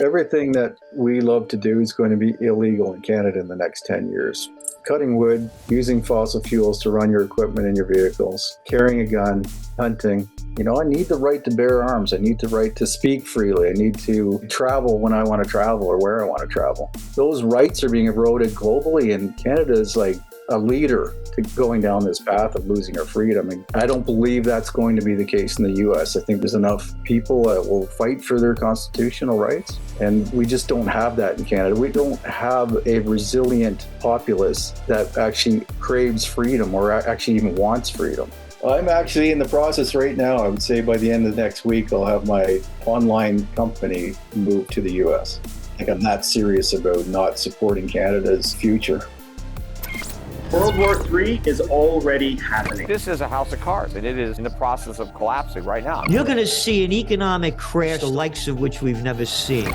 Everything that we love to do is going to be illegal in Canada in the next 10 years. Cutting wood, using fossil fuels to run your equipment in your vehicles, carrying a gun, hunting. I need the right to bear arms. I need the right to speak freely. I need to travel when I want to travel or where I want to travel. Those rights are being eroded globally, and Canada is like a leader to going down this path of losing our freedom. And I don't believe that's going to be the case in the U.S. I think there's enough people that will fight for their constitutional rights, and we just don't have that in Canada. We don't have a resilient populace that actually craves freedom or actually even wants freedom. I'm actually in the process right now. I would say by the end of next week, I'll have my online company move to the U.S. Like, I'm that serious about not supporting Canada's future. World War III is already happening. This is a house of cards, and it is in the process of collapsing right now. You're going to see an economic crash, the likes of which we've never seen.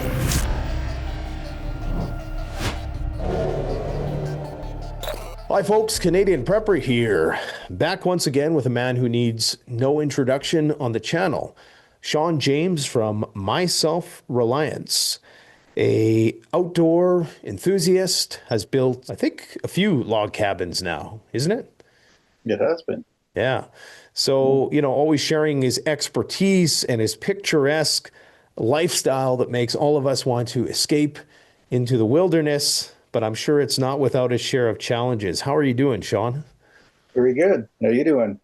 Hi folks, Canadian Prepper here. Back once again with a man who needs no introduction on the channel. Shawn James from Myselfreliance. A outdoor enthusiast, has built, I think, a few log cabins now, isn't it? It has been. Yeah. So, always sharing his expertise and his picturesque lifestyle that makes all of us want to escape into the wilderness. But I'm sure it's not without its share of challenges. How are you doing, Shawn? Very good. How are you doing?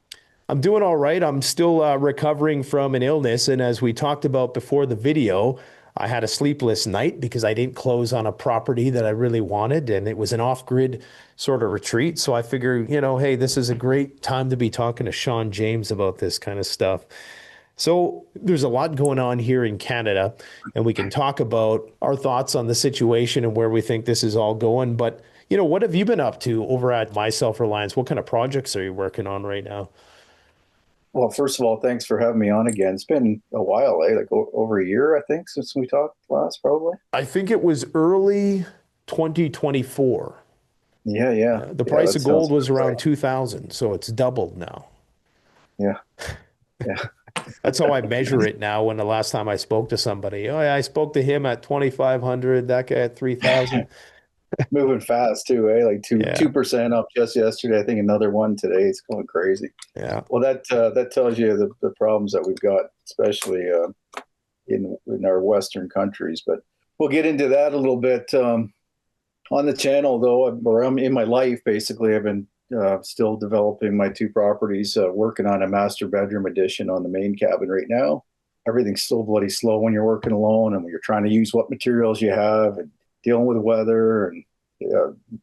I'm doing all right. I'm still recovering from an illness. And as we talked about before the video, I had a sleepless night because I didn't close on a property that I really wanted. And it was an off-grid sort of retreat. So I figured, hey, this is a great time to be talking to Shawn James about this kind of stuff. So there's a lot going on here in Canada, and we can talk about our thoughts on the situation and where we think this is all going. But, what have you been up to over at Myselfreliance? What kind of projects are you working on right now? Well, first of all, thanks for having me on again. It's been a while, like over a year, I think, since we talked last, probably. I think it was early 2024. Yeah. The price of gold was around 2,000, so it's doubled now. Yeah. That's how I measure it now. When the last time I spoke to somebody, I spoke to him at 2,500, that guy at 3,000. Moving fast too, eh? Like 2% up just yesterday. I think another one today. It's going crazy. Yeah. Well, that tells you the problems that we've got, especially in our Western countries. But we'll get into that a little bit on the channel, though. I'm in my life, basically. I've been still developing my two properties, working on a master bedroom addition on the main cabin right now. Everything's still bloody slow when you're working alone and when you're trying to use what materials you have and dealing with the weather. And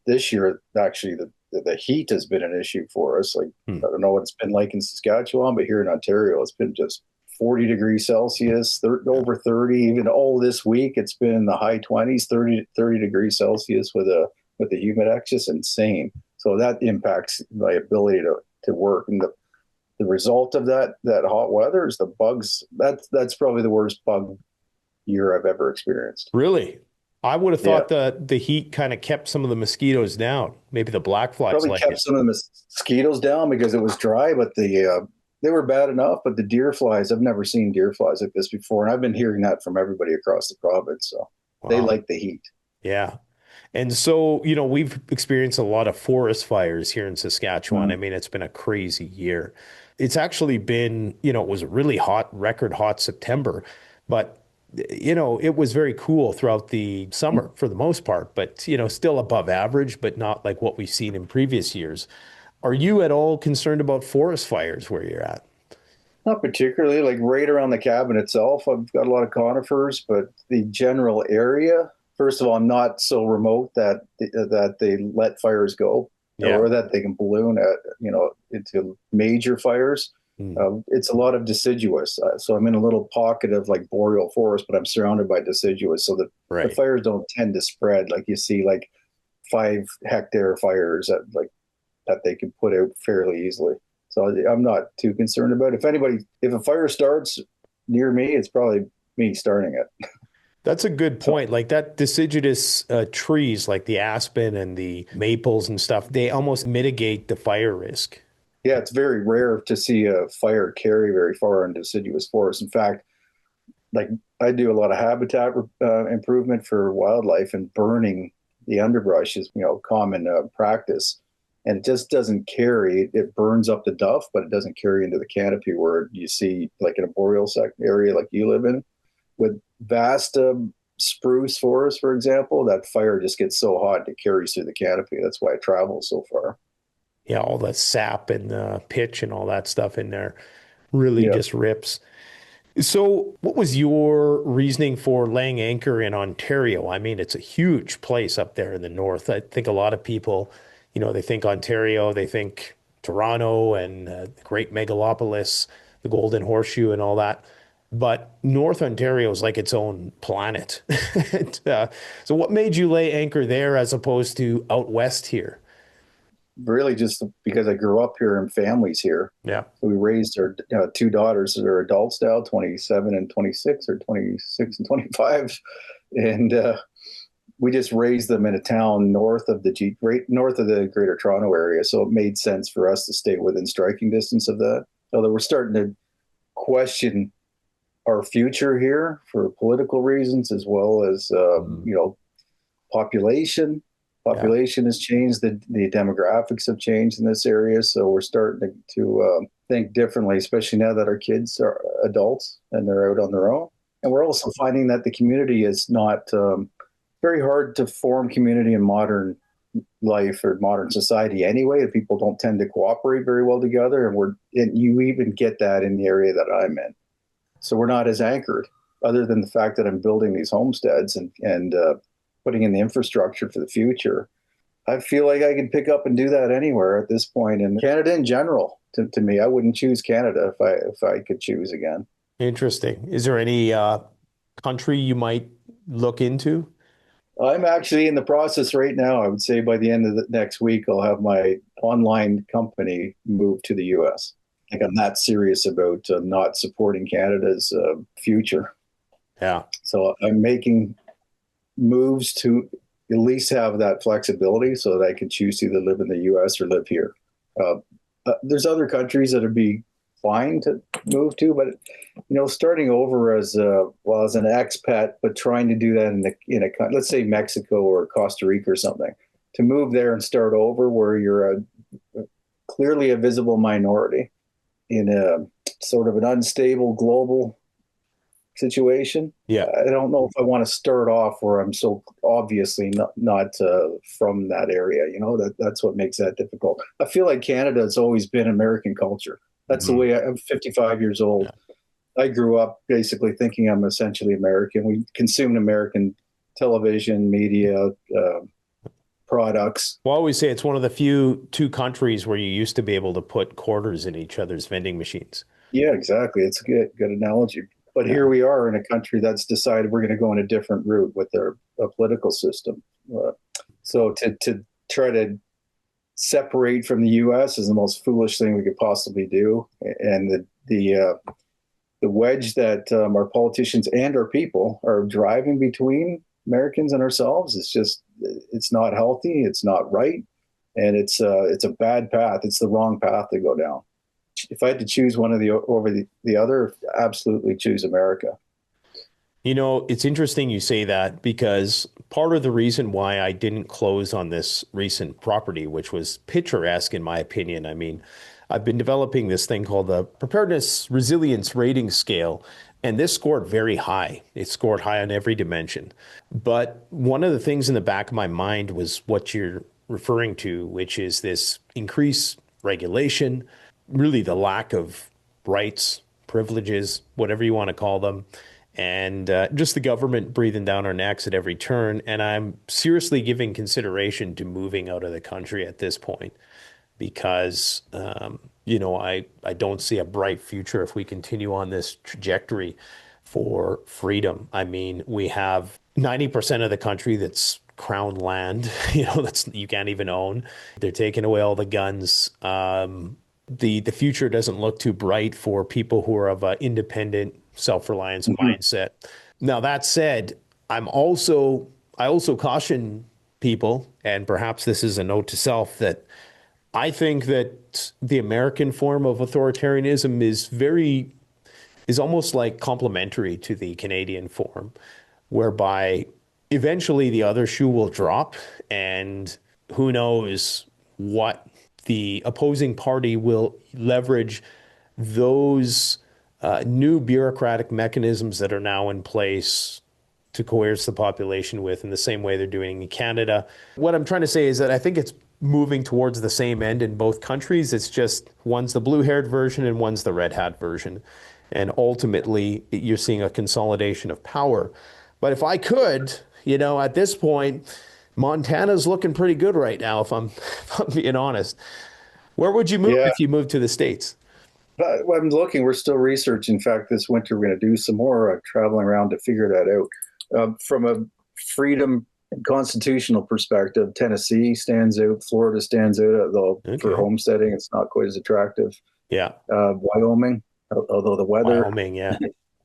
this year, actually, the heat has been an issue for us. Like, I don't know what it's been like in Saskatchewan, but here in Ontario, it's been just 40 degrees Celsius, over 30. Even all this week, it's been in the high 20s, 30 degrees Celsius with the humidex. Just insane. So that impacts my ability to work. And the result of that hot weather is the bugs. That's probably the worst bug year I've ever experienced. Really? I would have thought that the heat kind of kept some of the mosquitoes down. Maybe the black flies probably kept some of the mosquitoes down because it was dry, but they were bad enough. But the deer flies, I've never seen deer flies like this before. And I've been hearing that from everybody across the province. So They like the heat. Yeah. And so, we've experienced a lot of forest fires here in Saskatchewan. I mean, it's been a crazy year. It's actually been, it was a really hot, record hot September, but it was very cool throughout the summer for the most part, but, still above average, but not like what we've seen in previous years. Are you at all concerned about forest fires where you're at? Not particularly, like right around the cabin itself. I've got a lot of conifers, but the general area, first of all, I'm not so remote that they let fires go or that they can balloon into major fires. It's a lot of deciduous. So I'm in a little pocket of like boreal forest, but I'm surrounded by deciduous. So the fires don't tend to spread like you see like 5-hectare fires that they can put out fairly easily. So I'm not too concerned about it. If a fire starts near me, it's probably me starting it. That's a good point. Like that deciduous trees, like the aspen and the maples and stuff, they almost mitigate the fire risk. Yeah, it's very rare to see a fire carry very far in deciduous forest. In fact, like I do a lot of habitat improvement for wildlife, and burning the underbrush is, common practice. And it just doesn't carry. It burns up the duff, but it doesn't carry into the canopy where you see, like in a boreal area like you live in, with vast spruce forest, for example. That fire just gets so hot it carries through the canopy. That's why it travels so far. Yeah, all the sap and the pitch and all that stuff in there really Yeah. just rips. So, what was your reasoning for laying anchor in Ontario? I mean, it's a huge place up there in the north. I think a lot of people, they think Ontario, they think Toronto and the great megalopolis, the Golden Horseshoe, and all that. But North Ontario is like its own planet. And, so, what made you lay anchor there as opposed to out west here? Really, just because I grew up here and families here. Yeah. So we raised our two daughters that are adults now, 27 and 26, or 26 and 25. And we just raised them in a town north of north of the Greater Toronto area. So it made sense for us to stay within striking distance of that. Although we're starting to question our future here for political reasons, as well as, population. Population has changed. The demographics have changed in this area. So we're starting to think differently, especially now that our kids are adults and they're out on their own. And we're also finding that the community is not very hard to form community in modern life or modern society anyway. People don't tend to cooperate very well together. And you even get that in the area that I'm in. So we're not as anchored, other than the fact that I'm building these homesteads and putting in the infrastructure for the future. I feel like I can pick up and do that anywhere at this point. And Canada in general, to me, I wouldn't choose Canada if I could choose again. Interesting. Is there any country you might look into? I'm actually in the process right now. I would say by the end of the next week, I'll have my online company move to the US. Like, I'm that serious about not supporting Canada's future. Yeah. So I'm making moves to at least have that flexibility so that I can choose to either live in the US or live here. There's other countries that would be fine to move to, but starting over as an expat, but trying to do that in a let's say Mexico or Costa Rica or something, to move there and start over where you're clearly a visible minority in a sort of an unstable global situation. Yeah. I don't know if I want to start off where I'm so obviously not from that area. That's what makes that difficult. I feel like Canada has always been American culture. That's the way I'm 55 years old. Yeah. I grew up basically thinking I'm essentially American. We consumed American television, media, products. Well, I always say it's one of the few two countries where you used to be able to put quarters in each other's vending machines. Yeah, exactly. It's a good analogy. But here we are in a country that's decided we're going to go in a different route with their political system. So to try to separate from the U.S. is the most foolish thing we could possibly do. And the wedge that our politicians and our people are driving between Americans and ourselves is it's not healthy. It's not right. And it's a bad path. It's the wrong path to go down. If I had to choose one over the other, absolutely choose America. It's interesting you say that, because part of the reason why I didn't close on this recent property, which was picturesque in my opinion, I mean, I've been developing this thing called the Preparedness Resilience Rating Scale, and this scored very high. It scored high on every dimension. But one of the things in the back of my mind was what you're referring to, which is this increased regulation, really the lack of rights, privileges, whatever you want to call them, and just the government breathing down our necks at every turn. And I'm seriously giving consideration to moving out of the country at this point, because, I don't see a bright future if we continue on this trajectory for freedom. I mean, we have 90% of the country that's crown land, that's you can't even own. They're taking away all the guns. The future doesn't look too bright for people who are of an independent, self-reliance mindset. Now, that said, I also caution people, and perhaps this is a note to self, that I think that the American form of authoritarianism is very is almost like complementary to the Canadian form, whereby eventually the other shoe will drop, and who knows what the opposing party will leverage those new bureaucratic mechanisms that are now in place to coerce the population with, in the same way they're doing in Canada. What I'm trying to say is that I think it's moving towards the same end in both countries. It's just one's the blue-haired version and one's the red-hat version. And ultimately, you're seeing a consolidation of power. But if I could, at this point, Montana's looking pretty good right now, if I'm being honest. Where would you move Yeah. if you moved to the States? I'm looking. We're still researching. In fact, this winter we're going to do some more traveling around to figure that out. From a freedom and constitutional perspective, Tennessee stands out. Florida stands out, although for homesteading, it's not quite as attractive. Yeah. Wyoming, although the Wyoming, yeah.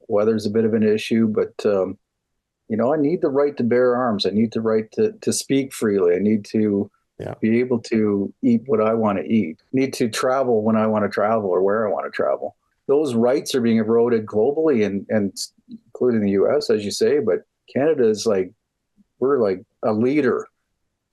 weather's a bit of an issue, but I need the right to bear arms. I need the right to speak freely. I need to be able to eat what I want to eat. I need to travel when I want to travel or where I want to travel. Those rights are being eroded globally and including the US, as you say, but Canada is we're like a leader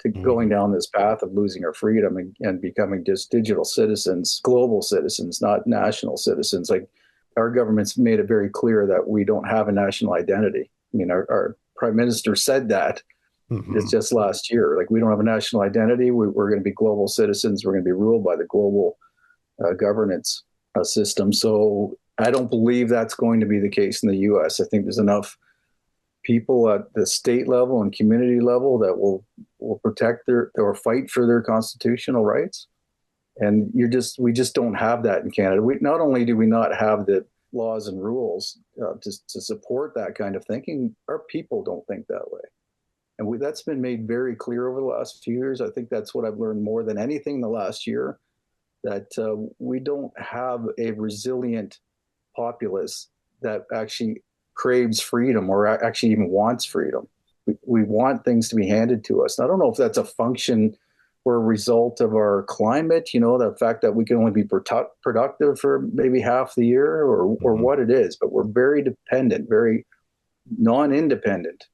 to going down this path of losing our freedom and becoming just digital citizens, global citizens, not national citizens. Like our government's made it very clear that we don't have a national identity. I mean, our prime minister said that it's just last year. Like we don't have a national identity. We're going to be global citizens. We're going to be ruled by the global governance system. So I don't believe that's going to be the case in the U.S. I think there's enough people at the state level and community level that will protect or fight for their constitutional rights. And we just don't have that in Canada. Not only do we not have the laws and rules to support that kind of thinking, our people don't think that way. And that's been made very clear over the last few years. I think that's what I've learned more than anything in the last year, that we don't have a resilient populace that actually craves freedom or actually even wants freedom. We want things to be handed to us. And I don't know if that's a function or a result of our climate, the fact that we can only be productive for maybe half the year or what it is, but we're very dependent, very non-independent.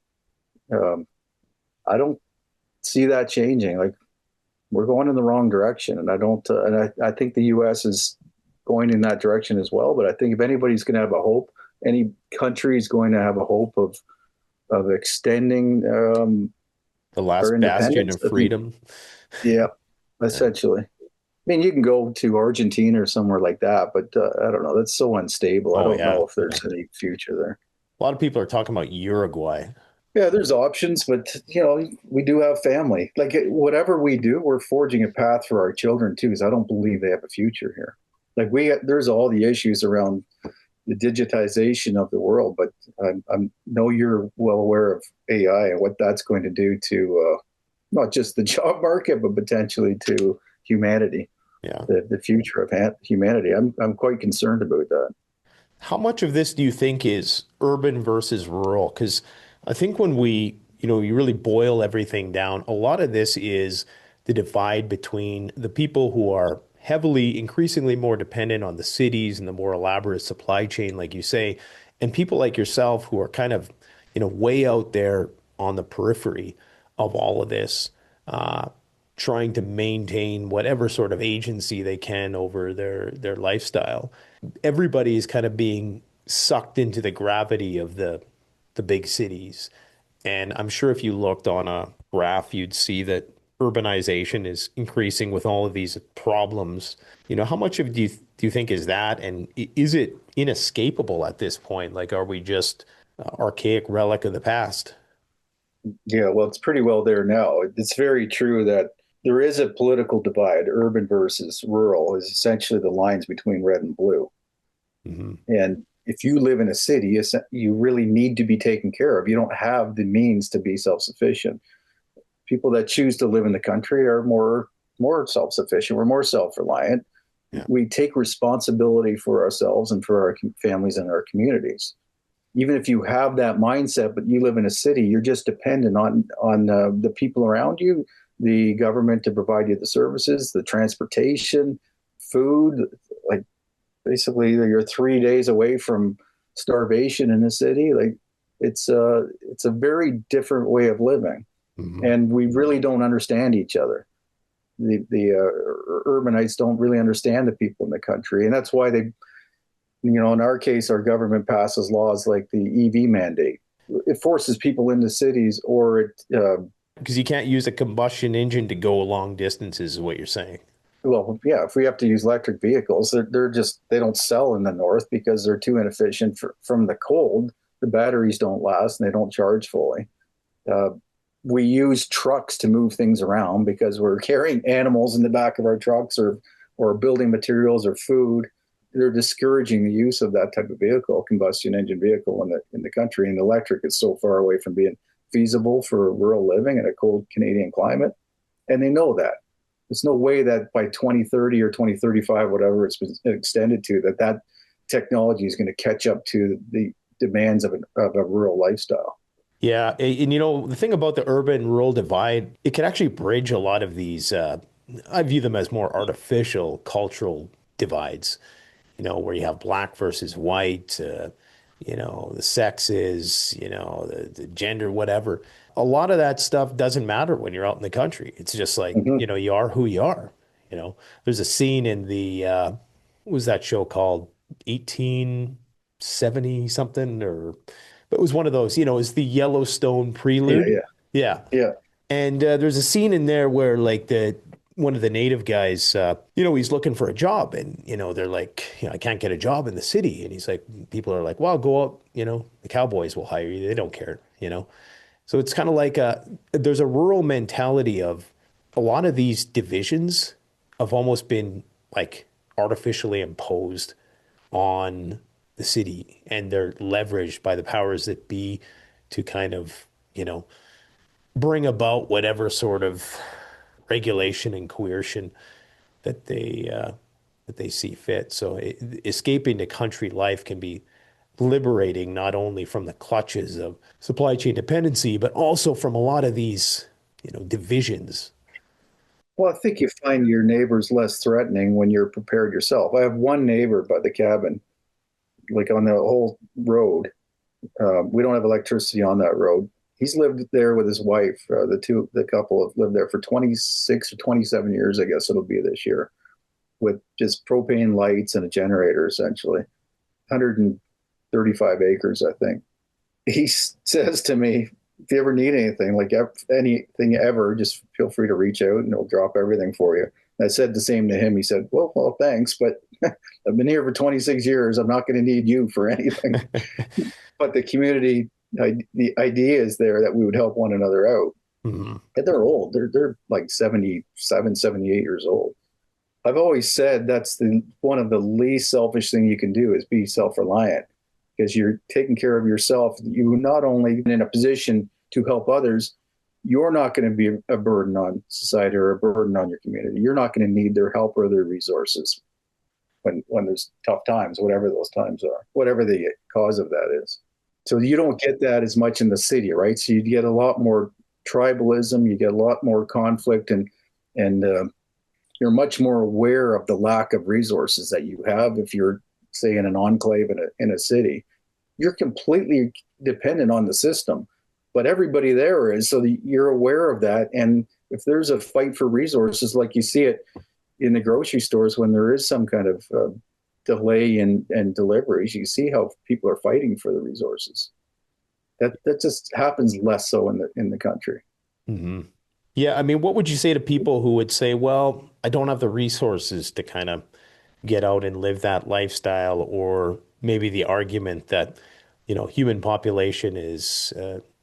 I don't see that changing. Like we're going in the wrong direction, and I think the U.S. is going in that direction as well. But I think if anybody's going to have a hope, any country is going to have a hope of extending the last bastion of freedom. Yeah, essentially. I mean, you can go to Argentina or somewhere like that, but I don't know. That's so unstable. I don't know if there's any future there. A lot of people are talking about Uruguay. Yeah, there's options, but we do have family. Like whatever we do, we're forging a path for our children too. Because I don't believe they have a future here. Like there's all the issues around the digitization of the world, but I know you're well aware of AI and what that's going to do to not just the job market, but potentially to humanity. Yeah, the future of humanity. I'm quite concerned about that. How much of this do you think is urban versus rural? Because I think when you really boil everything down, a lot of this is the divide between the people who are increasingly more dependent on the cities and the more elaborate supply chain, like you say, and people like yourself who are kind of, way out there on the periphery of all of this, trying to maintain whatever sort of agency they can over their lifestyle. Everybody is kind of being sucked into the gravity of the big cities. And I'm sure if you looked on a graph, you'd see that urbanization is increasing with all of these problems. How much of do you think is that? And is it inescapable at this point? Like, are we just archaic relic of the past? Yeah, well, it's pretty well there now. It's very true that there is a political divide. Urban versus rural is essentially the lines between red and blue. Mm-hmm. And if you live in a city, you really need to be taken care of. You don't have the means to be self-sufficient. People that choose to live in the country are more self-sufficient. We're more self-reliant. Yeah. We take responsibility for ourselves and for our families and our communities. Even if you have that mindset, but you live in a city, you're just dependent on the people around you, the government to provide you the services, the transportation, food. Like basically, you're 3 days away from starvation in the city. Like it's a very different way of living, and we really don't understand each other. The urbanites don't really understand the people in the country, and that's why they, in our case, our government passes laws like the EV mandate. It forces people into cities, or it Because you can't use a combustion engine to go long distances, is what you're saying. well, yeah, if we have to use electric vehicles, they don't sell in the north because they're too inefficient from the cold. The batteries don't last and they don't charge fully. Uh, we use trucks to move things around because we're carrying animals in the back of our trucks, or building materials or food. They're discouraging the use of that type of vehicle, combustion engine vehicle, in the country. And electric is so far away from being feasible for rural living in a cold Canadian climate, and they know that. There's no way that by 2030 or 2035, whatever it's been extended to, that technology is going to catch up to the demands of a rural lifestyle. Yeah, and the thing about the urban-rural divide, it can actually bridge a lot of these, I view them as more artificial cultural divides, where you have black versus white, the sexes, the gender, whatever. A lot of that stuff doesn't matter when you're out in the country. It's just like, you are who you are. There's a scene in what was that show called? 1870 something, but it was one of those, it's the Yellowstone prelude. Yeah, Yeah. yeah. And there's a scene in there where like one of the native guys, he's looking for a job, and, they're like, I can't get a job in the city. And he's like, people are like, well, go out, the cowboys will hire you. They don't care, So it's kind of like there's a rural mentality of a lot of these divisions have almost been like artificially imposed on the city, and they're leveraged by the powers that be to kind of, bring about whatever sort of regulation and coercion that they see fit. So escaping to country life can be liberating, not only from the clutches of supply chain dependency, but also from a lot of these, divisions. Well, I think you find your neighbors less threatening when you're prepared yourself. I have one neighbor by the cabin, like on the whole road. We don't have electricity on that road. He's lived there with his wife. The couple have lived there for 26 or 27 years, I guess it'll be this year, with just propane lights and a generator, essentially. 135 acres, I think. He says to me, if you ever need anything, like anything ever, just feel free to reach out and he'll drop everything for you. And I said the same to him. He said, well, thanks, but I've been here for 26 years. I'm not going to need you for anything. But the community, the idea is there that we would help one another out. Mm-hmm. And they're old. They're like 77, 78 years old. I've always said that's one of the least selfish thing you can do is be self-reliant, because you're taking care of yourself. You not only in a position to help others, you're not going to be a burden on society or a burden on your community. You're not going to need their help or their resources when there's tough times, whatever those times are, whatever the cause of that is. So you don't get that as much in the city, right? So you get a lot more tribalism, you get a lot more conflict, and you're much more aware of the lack of resources that you have. If you're, say, in an enclave in a city, you're completely dependent on the system, but everybody there is, so you're aware of that. And if there's a fight for resources, like you see it in the grocery stores, when there is some kind of delay in deliveries, you see how people are fighting for the resources. That just happens less so in the country. Mm-hmm. Yeah, I mean, what would you say to people who would say, well, I don't have the resources to kind of get out and live that lifestyle, or maybe the argument that, human population is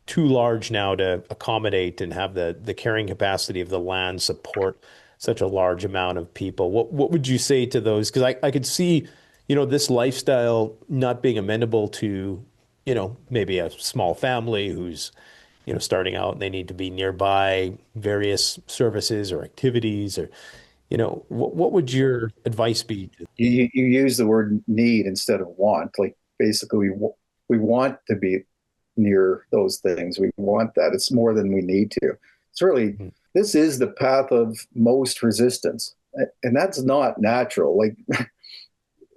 too large now to accommodate and have the carrying capacity of the land support such a large amount of people. What would you say to those? Because I could see, this lifestyle not being amenable to, maybe a small family who's, starting out and they need to be nearby various services or activities, or, what would your advice be? You use the word need instead of want. Like basically we want to be near those things. We want that. It's more than we need to. It's really, this is the path of most resistance. And that's not natural. Like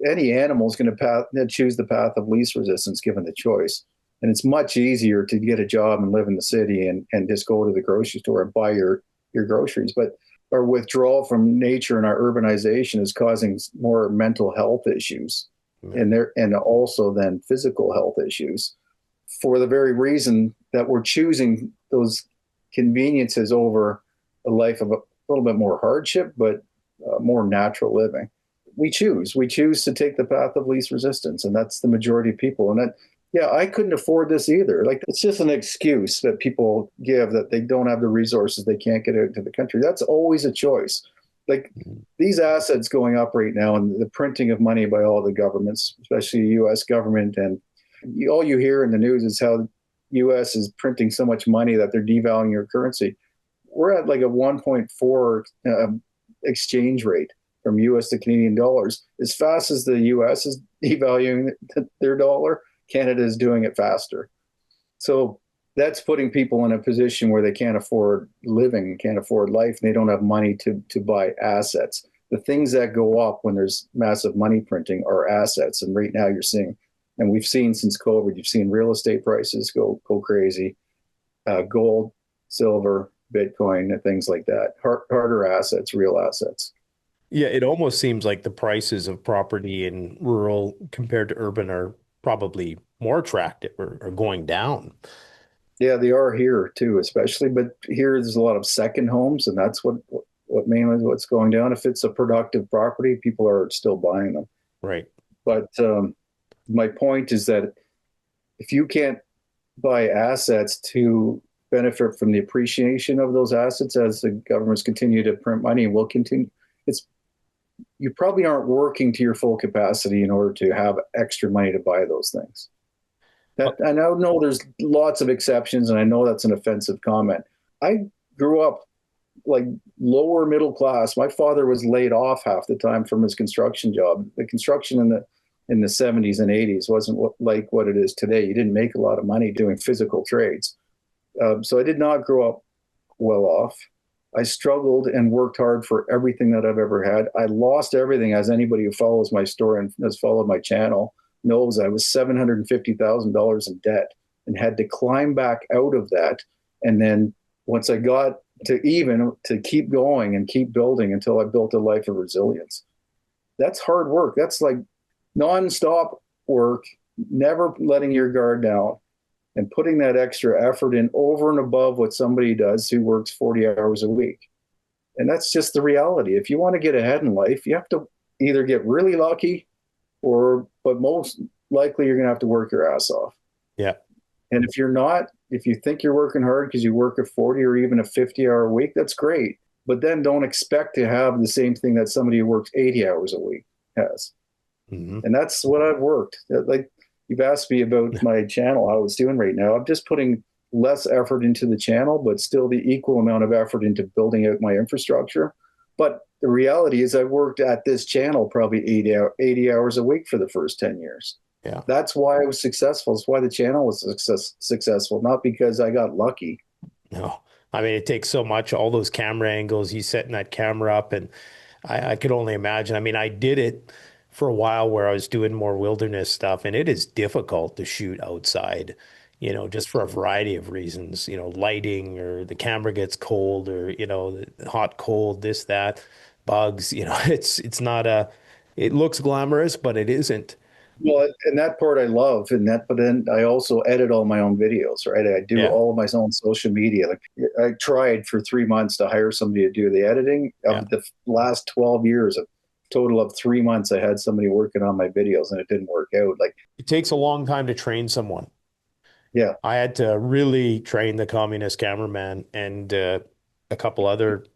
any animal is going to choose the path of least resistance given the choice. And it's much easier to get a job and live in the city and just go to the grocery store and buy your groceries. But our withdrawal from nature and our urbanization is causing more mental health issues, and also then physical health issues, for the very reason that we're choosing those conveniences over a life of a little bit more hardship, but more natural living. We choose to take the path of least resistance, and that's the majority of people. And that, yeah, I couldn't afford this either. Like, it's just an excuse that people give that they don't have the resources, they can't get out to the country. That's always a choice. Like, these assets going up right now and the printing of money by all the governments, especially the U.S. government, and all you hear in the news is how the U.S. is printing so much money that they're devaluing your currency. We're at like a 1.4 exchange rate from U.S. to Canadian dollars. As fast as the U.S. is devaluing their dollar, Canada is doing it faster. So that's putting people in a position where they can't afford living, can't afford life, and they don't have money to buy assets. The things that go up when there's massive money printing are assets. And right now you're seeing, and we've seen since COVID, you've seen real estate prices go crazy, gold, silver, Bitcoin, and things like that. Harder assets, real assets. Yeah, it almost seems like the prices of property in rural compared to urban are probably more attractive or going down. Yeah, they are here too, especially. But here there's a lot of second homes, and that's what mainly what's going down. If it's a productive property, people are still buying them. Right. But my point is that if you can't buy assets to benefit from the appreciation of those assets as the governments continue to print money and will continue, you probably aren't working to your full capacity in order to have extra money to buy those things. That, I know there's lots of exceptions, and I know that's an offensive comment. I grew up like lower middle class. My father was laid off half the time from his construction job. The construction in the 70s and 80s wasn't like what it is today. You didn't make a lot of money doing physical trades. So I did not grow up well off. I struggled and worked hard for everything that I've ever had. I lost everything, as anybody who follows my story and has followed my channel knows. I was $750,000 in debt and had to climb back out of that. And then once I got to keep going and keep building until I built a life of resilience. That's hard work. That's like nonstop work, never letting your guard down, and putting that extra effort in over and above what somebody does who works 40 hours a week. And that's just the reality. If you want to get ahead in life, you have to either get really lucky but most likely you're going to have to work your ass off. Yeah. And if you're not, if you think you're working hard because you work a 40 or even a 50-hour week, that's great. But then don't expect to have the same thing that somebody who works 80 hours a week has. Mm-hmm. And that's what I've worked. Like, you've asked me about my channel, how it's doing right now. I'm just putting less effort into the channel, but still the equal amount of effort into building out my infrastructure. But the reality is I worked at this channel probably 80 hours a week for the first 10 years. Yeah. That's why I was successful. That's why the channel was successful, not because I got lucky. No, I mean, it takes so much, all those camera angles, you setting that camera up, and I could only imagine. I mean, I did it for a while where I was doing more wilderness stuff, and it is difficult to shoot outside, just for a variety of reasons, lighting, or the camera gets cold, or, the hot, cold, this, that, bugs, it's not it looks glamorous, but it isn't. Well, and that part I love, but then I also edit all my own videos, right? I do all of my own social media. Like, I tried for 3 months to hire somebody to do the editing. Of the last 12 years, a total of 3 months, I had somebody working on my videos, and it didn't work out. Like, it takes a long time to train someone. Yeah. I had to really train the communist cameraman and a couple other,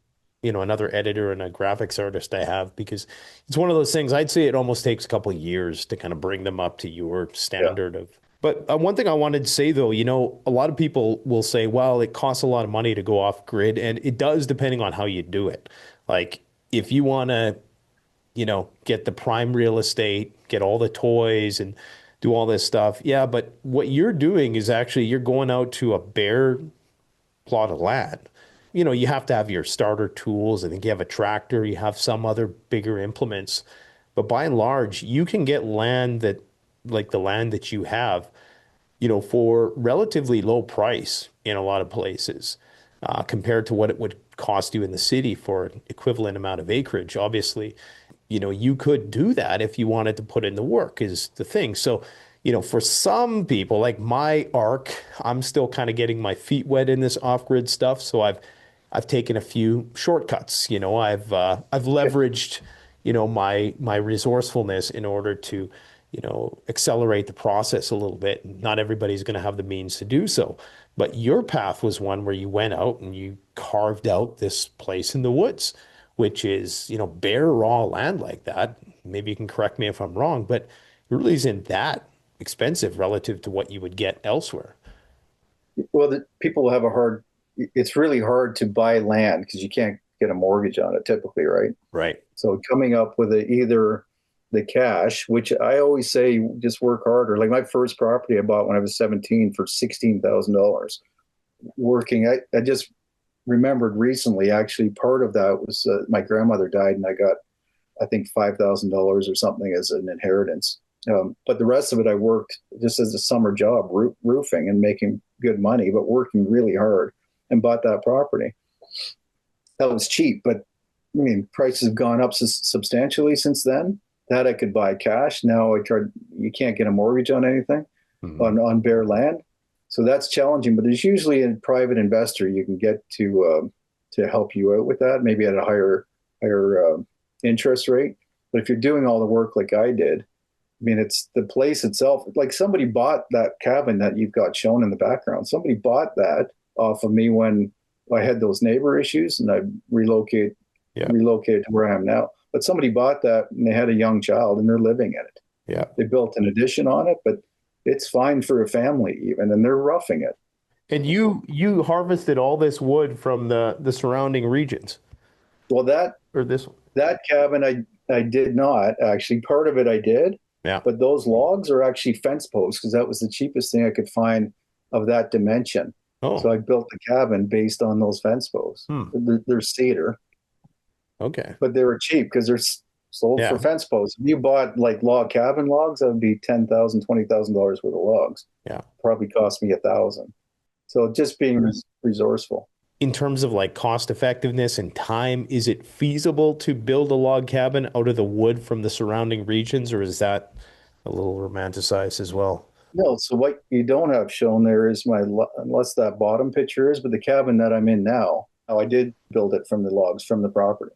another editor and a graphics artist I have, because it's one of those things. I'd say it almost takes a couple of years to kind of bring them up to your standard of. But one thing I wanted to say, though, a lot of people will say, well, it costs a lot of money to go off grid, and it does, depending on how you do it. Like, if you want to, get the prime real estate, get all the toys and do all this stuff. Yeah, but what you're doing is actually you're going out to a bare plot of land. You have to have your starter tools. I think you have a tractor, you have some other bigger implements. But by and large, you can get land that, like the land that you have, for relatively low price in a lot of places, compared to what it would cost you in the city for an equivalent amount of acreage. Obviously, you could do that if you wanted to put in the work, is the thing. So, for some people, like my arc, I'm still kind of getting my feet wet in this off-grid stuff. So I've taken a few shortcuts. I've leveraged, my resourcefulness in order to, accelerate the process a little bit. Not everybody's going to have the means to do so. But your path was one where you went out and you carved out this place in the woods, which is, bare raw land like that. Maybe you can correct me if I'm wrong, but it really isn't that expensive relative to what you would get elsewhere. Well, people have it's really hard to buy land because you can't get a mortgage on it typically, right? Right. So coming up with either the cash, which I always say, just work harder. Like my first property I bought when I was 17 for $16,000. I just remembered recently, actually, part of that was my grandmother died and I got, I think, $5,000 or something as an inheritance. But the rest of it, I worked just as a summer job, roofing and making good money, but working really hard, and bought that property. That was cheap, but I mean, prices have gone up substantially since then. That I could buy cash. Now you can't get a mortgage on anything, on bare land. So that's challenging, but there's usually a private investor you can get to help you out with that, maybe at a higher interest rate. But if you're doing all the work like I did, I mean, it's the place itself. Like somebody bought that cabin that you've got shown in the background. Somebody bought that off of me when I had those neighbor issues, and I relocated to where I am now. But somebody bought that and they had a young child and they're living in it. Yeah. They built an addition on it, but it's fine for a family even, and they're roughing it. And you harvested all this wood from the surrounding regions. Well, that cabin I did not actually. Part of it I did. Yeah. But those logs are actually fence posts because that was the cheapest thing I could find of that dimension. Oh. So I built the cabin based on those fence posts. They're cedar. Okay. But they were cheap because they're sold for fence posts. If you bought like log cabin logs, that would be $10,000, $20,000 worth of logs. Yeah. Probably cost me $1,000. So just being resourceful. In terms of like cost effectiveness and time, is it feasible to build a log cabin out of the wood from the surrounding regions, or is that a little romanticized as well? No. So what you don't have shown there is unless that bottom picture is, but the cabin that I'm in now, I did build it from the logs from the property.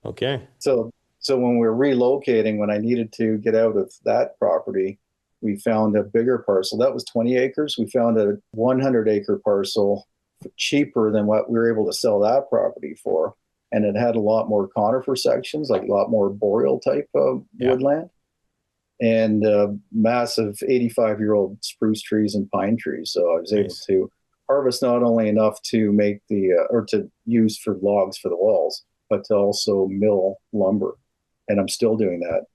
Okay. So when we were relocating, when I needed to get out of that property, we found a bigger parcel. That was 20 acres. We found a 100-acre parcel cheaper than what we were able to sell that property for. And it had a lot more conifer sections, like a lot more boreal type of woodland, and massive 85-year-old spruce trees and pine trees. So I was able to harvest not only enough to make or to use for logs for the walls, but to also mill lumber. And I'm still doing that.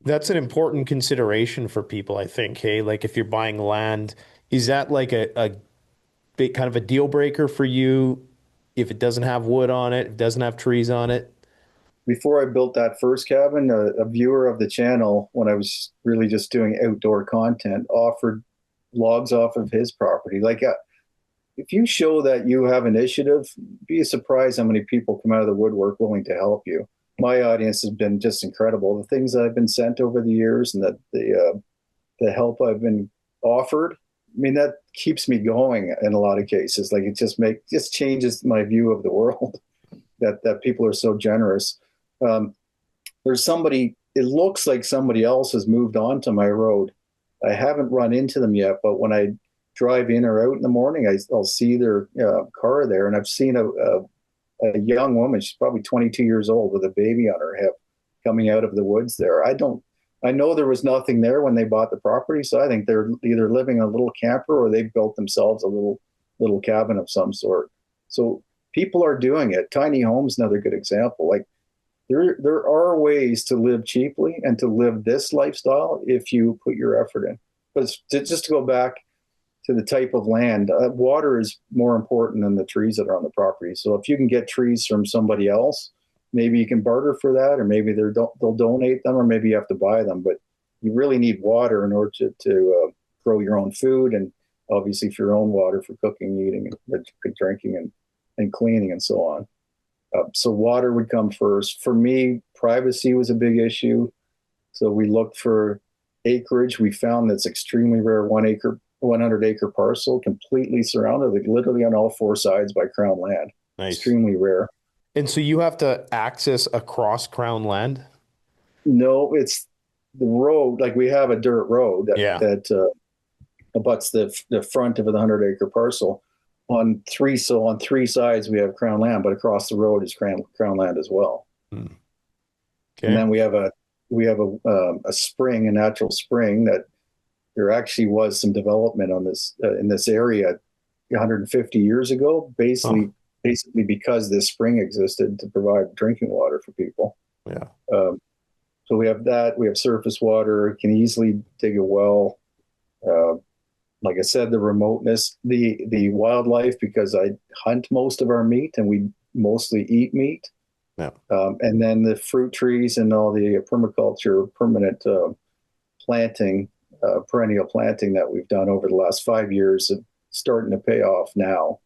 That's an important consideration for people, I think. Hey, like if you're buying land, is that like a big kind of a deal breaker for you if it doesn't have wood on it, it doesn't have trees on it? Before I built that first cabin, a viewer of the channel, when I was really just doing outdoor content, offered logs off of his property. Like if you show that you have initiative, be surprised how many people come out of the woodwork willing to help you. My audience has been just incredible. The things that I've been sent over the years and that the help I've been offered, I mean, that keeps me going in a lot of cases. Like it just changes my view of the world that people are so generous. There's somebody, it looks like somebody else has moved on to my road. I haven't run into them yet, but when I drive in or out in the morning, I'll see their car there. And I've seen a young woman, she's probably 22 years old with a baby on her hip coming out of the woods there. I know there was nothing there when they bought the property. So I think they're either living in a little camper or they've built themselves a little cabin of some sort. So people are doing it. Tiny homes, another good example. Like there are ways to live cheaply and to live this lifestyle if you put your effort in. But just to go back to the type of land, water is more important than the trees that are on the property. So if you can get trees from somebody else, maybe you can barter for that, or maybe they'll donate them, or maybe you have to buy them. But you really need water in order to grow your own food, and obviously for your own water for cooking, eating, and drinking, and cleaning, and so on. So water would come first. For me, privacy was a big issue. So we looked for acreage. We found that's extremely rare, 100-acre parcel, completely surrounded, like literally on all four sides by Crown land. Nice. Extremely rare. And so you have to access across Crown land? No, it's the road. Like we have a dirt road that abuts the front of the 100-acre parcel. On three sides we have Crown land, but across the road is Crown land as well. Okay. And then we have a spring, a natural spring, that there actually was some development on this in this area 150 years ago, basically because this spring existed to provide drinking water for people. Yeah. So we have that. We have surface water. Can easily dig a well. Like I said, the remoteness, the wildlife, because I hunt most of our meat and we mostly eat meat. Yeah. And then the fruit trees and all the permaculture, permanent planting, perennial planting that we've done over the last 5 years, is starting to pay off now.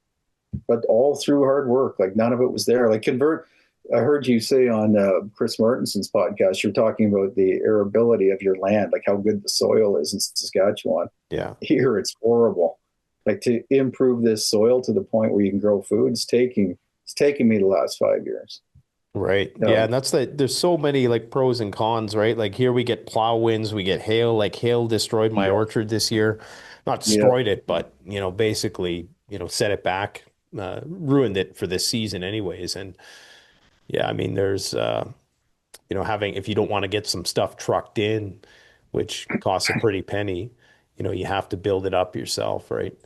But all through hard work, like none of it was there. Like I heard you say on Chris Martinson's podcast, you're talking about the arability of your land, like how good the soil is in Saskatchewan. Yeah. Here it's horrible. Like to improve this soil to the point where you can grow food, it's taking me the last 5 years. Right. Yeah. And there's so many like pros and cons, right? Like here we get plow winds, we get hail. Like hail destroyed my orchard this year. Not destroyed it, but basically, set it back, ruined it for this season anyways. And yeah, I mean, there's, if you don't want to get some stuff trucked in, which costs a pretty penny, you have to build it up yourself, right?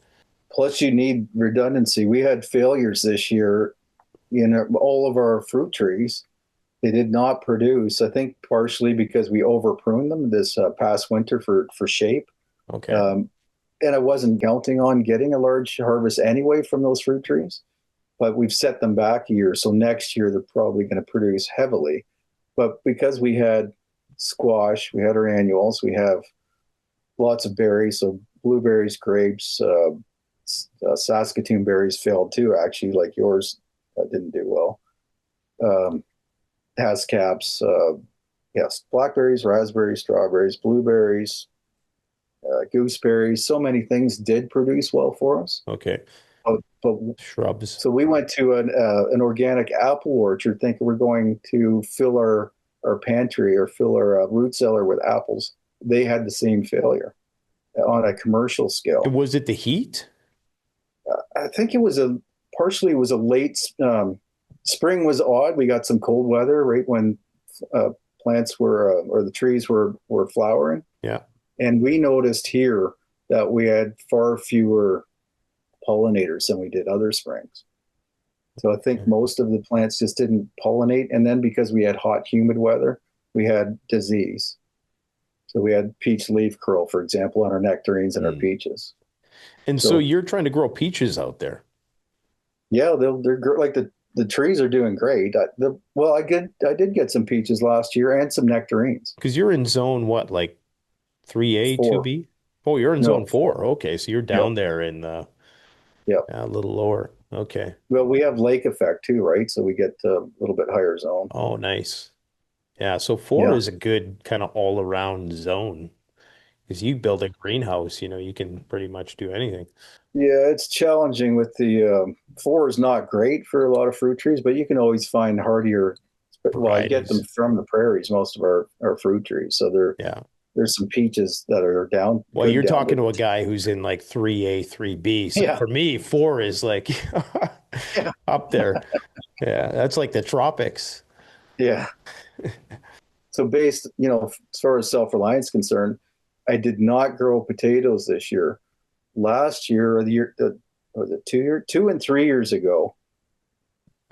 Plus you need redundancy. We had failures this year in all of our fruit trees. They did not produce, I think partially because we over pruned them this past winter for shape. Okay. And I wasn't counting on getting a large harvest anyway from those fruit trees, but we've set them back a year. So next year they're probably going to produce heavily. But because we had squash, we had our annuals, we have lots of berries. So blueberries, grapes, Saskatoon berries failed too, actually, like yours didn't do well. Has caps, yes, blackberries, raspberries, strawberries, blueberries, gooseberries. So many things did produce well for us. Okay. But shrubs. So we went to an organic apple orchard thinking we're going to fill our pantry or fill our root cellar with apples. They had the same failure on a commercial scale. Was it the heat? I think it was partially a late spring was odd. We got some cold weather right when plants were or the trees were flowering. Yeah. And we noticed here that we had far fewer pollinators than we did other springs. So I think most of the plants just didn't pollinate. And then because we had hot, humid weather, we had disease. So we had peach leaf curl, for example, on our nectarines and our peaches. And so you're trying to grow peaches out there? Yeah, they're like the trees are doing great. I did get some peaches last year and some nectarines. Because you're in zone what, like 3A, 4. 2B? Oh, you're in zone 4. Okay, so you're down there in a little lower. Okay. Well, we have lake effect too, right? So we get a little bit higher zone. Oh, nice. Yeah, so 4 is a good kind of all-around zone. Because you build a greenhouse, you can pretty much do anything. Yeah, it's challenging with the 4 is not great for a lot of fruit trees, but you can always find hardier. Well, I get them from the prairies, most of our fruit trees. So there's some peaches that are down. Well, you're talking to a guy who's in like 3A, 3B. So for me, 4 is like up there. Yeah, that's like the tropics. Yeah. So based, as far as self-reliance concerned, I did not grow potatoes this year. Last year, or the year, was it 2 and 3 years ago,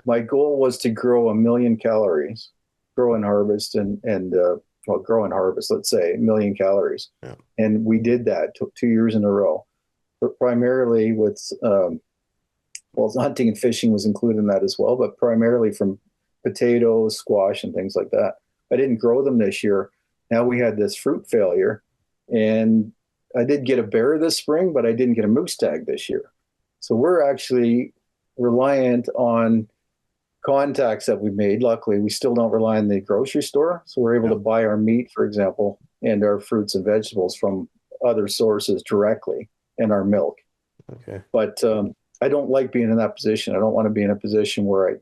my goal was to grow 1 million calories, grow and harvest, grow and harvest, let's say 1 million calories. Yeah. And we did that, took 2 years in a row, but primarily with, hunting and fishing was included in that as well, but primarily from potatoes, squash, and things like that. I didn't grow them this year. Now we had this fruit failure, and I did get a bear this spring, but I didn't get a moose tag this year. So we're actually reliant on contacts that we made. Luckily, we still don't rely on the grocery store. So we're able to buy our meat, for example, and our fruits and vegetables from other sources directly, and our milk. Okay. But I don't like being in that position. I don't want to be in a position where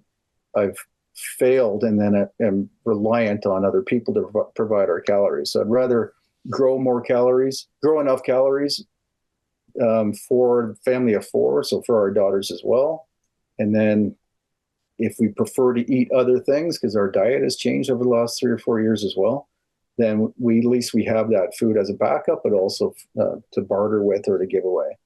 I've failed and then I am reliant on other people to provide our calories. So I'd rather grow enough calories for a family of 4, so for our daughters as well. And then if we prefer to eat other things, because our diet has changed over the last 3 or 4 years as well, then at least we have that food as a backup, but also to barter with or to give away.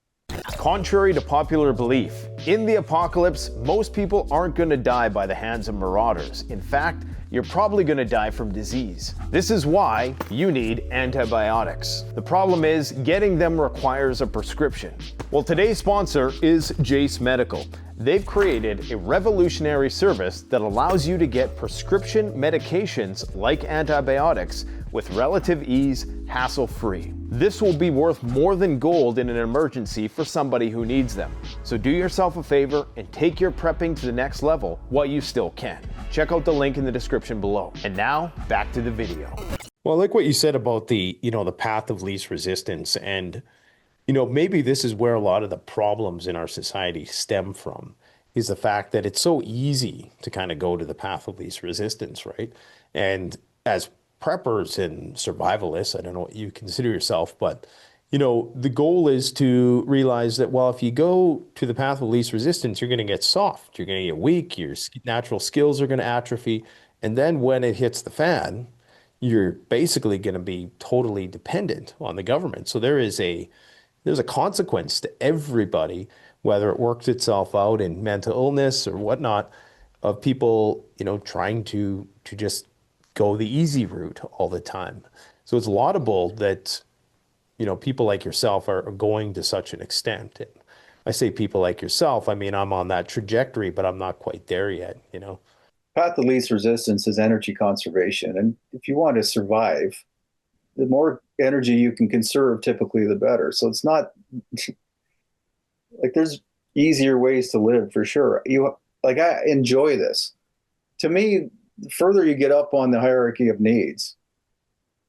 Contrary to popular belief, in the apocalypse, most people aren't going to die by the hands of marauders. In fact, you're probably going to die from disease. This is why you need antibiotics. The problem is, getting them requires a prescription. Well, today's sponsor is Jace Medical. They've created a revolutionary service that allows you to get prescription medications like antibiotics with relative ease, hassle-free. This will be worth more than gold in an emergency for somebody who needs them. So do yourself a favor and take your prepping to the next level while you still can. Check out the link in the description below. And now, back to the video. Well, I like what you said about the path of least resistance. And, maybe this is where a lot of the problems in our society stem from, is the fact that it's so easy to kind of go to the path of least resistance, right? And as preppers and survivalists, I don't know what you consider yourself, but the goal is to realize that, well, if you go to the path of least resistance, you're going to get soft, you're going to get weak, your natural skills are going to atrophy, and then when it hits the fan, you're basically going to be totally dependent on the government. So there's a consequence to everybody, whether it works itself out in mental illness or whatnot, of people trying to just go the easy route all the time. So it's laudable that, people like yourself are going to such an extent. And I say people like yourself, I mean, I'm on that trajectory, but I'm not quite there yet, Path of least resistance is energy conservation. And if you want to survive, the more energy you can conserve, typically the better. So it's not like there's easier ways to live for sure. I enjoy this. To me, the further you get up on the hierarchy of needs,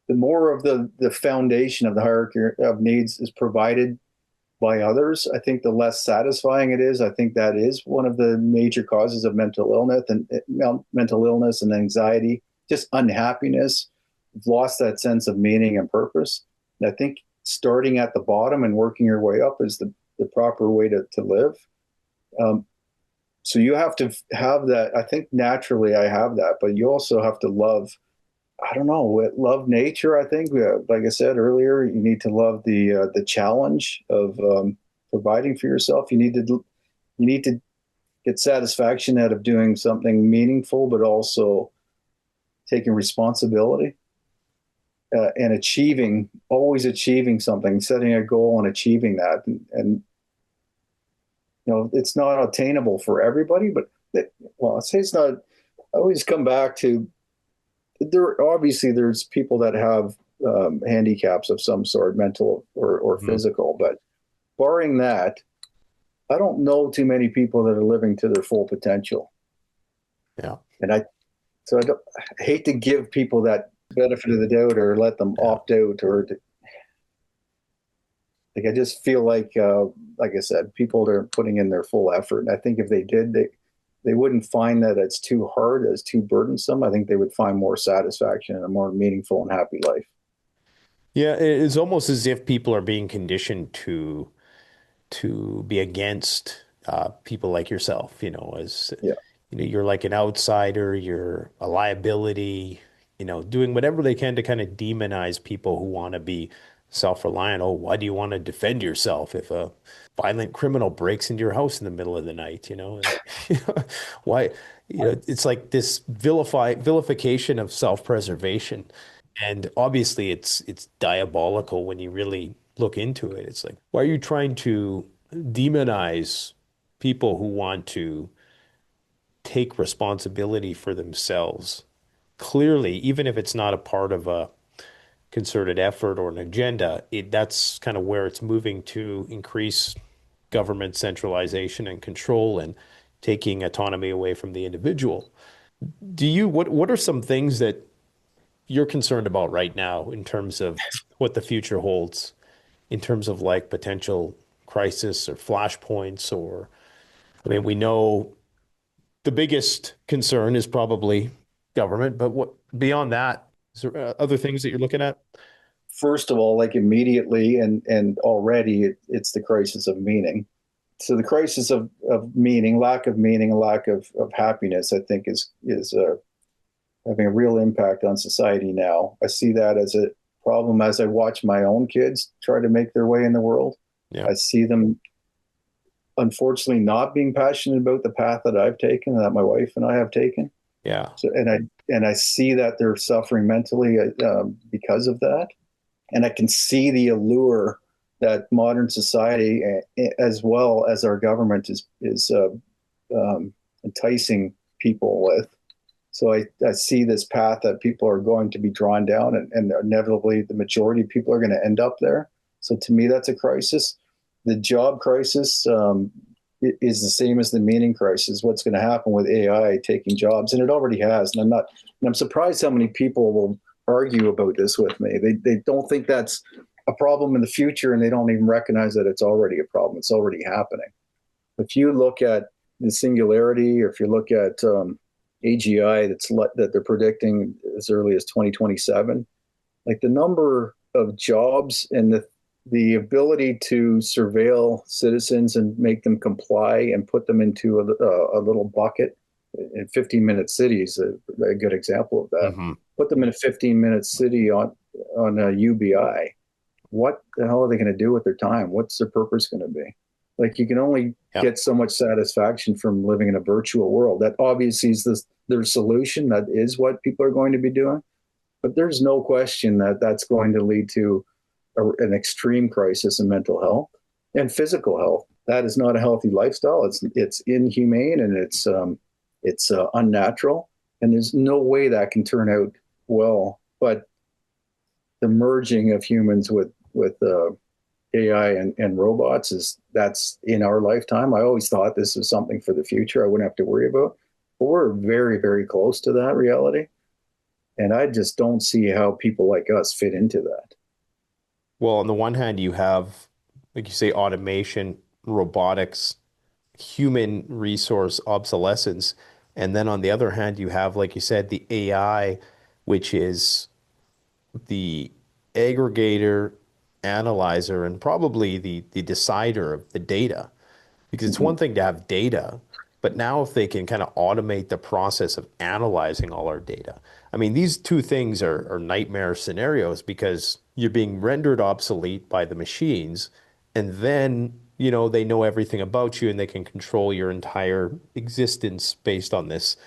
the more of the foundation of the hierarchy of needs is provided by others. I think the less satisfying it is. I think that is one of the major causes of mental illness and anxiety, just unhappiness. You've lost that sense of meaning and purpose. And I think starting at the bottom and working your way up is the proper way to live. So you have to have that. I think naturally I have that, but you also have to love nature. I think, like I said earlier, you need to love the challenge of providing for yourself. You need to get satisfaction out of doing something meaningful, but also taking responsibility and always achieving something, setting a goal and achieving that. And it's not attainable for everybody, but I'd say it's not. I always come back to there's people that have handicaps of some sort, mental or physical, but barring that, I don't know too many people that are living to their full potential. Yeah. And I hate to give people that benefit of the doubt or let them opt out I just feel like I said, people are putting in their full effort. And I think if they did, they wouldn't find that it's too hard, it's too burdensome. I think they would find more satisfaction and a more meaningful and happy life. Yeah, it's almost as if people are being conditioned to be against people like yourself, you're like an outsider, you're a liability, doing whatever they can to kind of demonize people who want to be self-reliant. Oh, why do you want to defend yourself if a violent criminal breaks into your house in the middle of the night? Why? It's like this vilification of self-preservation, and obviously it's diabolical when you really look into it. It's like, why are you trying to demonize people who want to take responsibility for themselves clearly, even if it's not a part of a concerted effort or an agenda, that's kind of where it's moving to increase government centralization and control and taking autonomy away from the individual. What are some things that you're concerned about right now in terms of what the future holds, in terms of like potential crisis or flashpoints? Or, I mean, we know the biggest concern is probably government, but what beyond that, is there other things that you're looking at? First of all, like immediately and already, it's the crisis of meaning. So the crisis of meaning, lack of happiness, I think is having a real impact on society now. I see that as a problem as I watch my own kids try to make their way in the world. Yeah. I see them, unfortunately, not being passionate about the path that I've taken, that my wife and I have taken. Yeah. So, and I see that they're suffering mentally because of that, and I can see the allure that modern society, as well as our government, is enticing people with. So I see this path that people are going to be drawn down, and inevitably the majority of people are going to end up there. So to me, that's a crisis. The job crisis is the same as the meaning crisis. What's going to happen with AI taking jobs, and it already has. And I'm surprised how many people will argue about this with me. They don't think that's a problem in the future, and they don't even recognize that it's already a problem. It's already happening. If you look at the singularity, or if you look at AGI that they're predicting as early as 2027, like the number of jobs and the ability to surveil citizens and make them comply and put them into a little bucket in 15-minute cities, a good example of that. Mm-hmm. Put them in a 15-minute city on a UBI. What the hell are they going to do with their time? What's their purpose going to be? Like, you can only get so much satisfaction from living in a virtual world. That obviously is their solution. That is what people are going to be doing. But there's no question that that's going to lead to an extreme crisis in mental health and physical health. That is not a healthy lifestyle. It's inhumane, and it's unnatural. And there's no way that can turn out well. But the merging of humans with AI and robots that's in our lifetime. I always thought this was something for the future I wouldn't have to worry about. But we're very, very close to that reality. And I just don't see how people like us fit into that. Well, on the one hand, you have, like you say, automation, robotics, human resource obsolescence. And then on the other hand, you have, like you said, the AI, which is the aggregator, analyzer, and probably the decider of the data. Because it's one thing to have data, but now if they can kind of automate the process of analyzing all our data, I mean, these two things are nightmare scenarios, because you're being rendered obsolete by the machines, and then, they know everything about you and they can control your entire existence based on this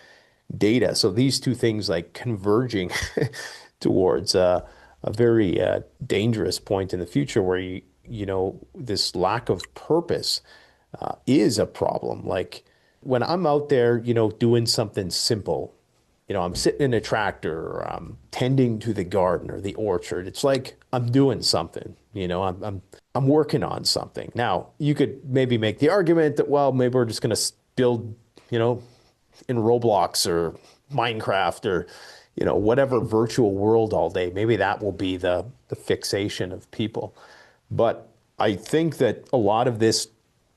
data. So these two things like converging towards a very dangerous point in the future where this lack of purpose is a problem. Like when I'm out there, doing something simple, I'm sitting in a tractor, or I'm tending to the garden or the orchard. It's like I'm doing something, I'm working on something. Now, you could maybe make the argument that, well, maybe we're just going to build, in Roblox or Minecraft or, whatever virtual world all day. Maybe that will be the fixation of people. But I think that a lot of this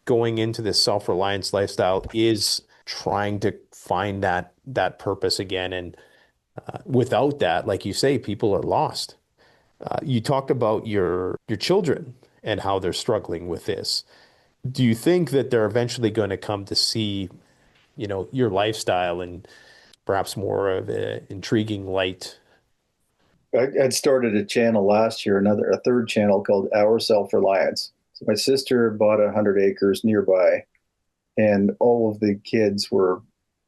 going into this self-reliance lifestyle is trying to find that purpose again. And without that, like you say, people are lost. You talked about your children and how they're struggling with this. Do you think that they're eventually going to come to see, your lifestyle and perhaps more of an intriguing light? I'd started a channel last year, a third channel called Our Self-Reliance. So my sister bought 100 acres nearby, and all of the kids were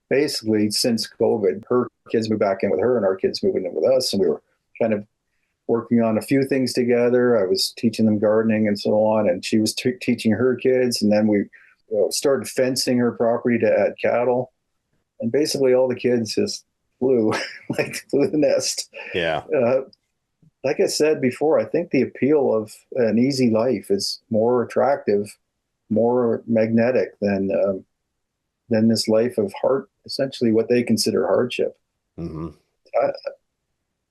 basically, since COVID, her kids moved back in with her and our kids moving in with us. And we were kind of working on a few things together. I was teaching them gardening and so on, and she was teaching her kids. And then we started fencing her property to add cattle. and basically all the kids just flew, flew the nest. Yeah. Like I said before, I think the appeal of an easy life is more attractive, more magnetic than this life of essentially what they consider hardship. Mm-hmm.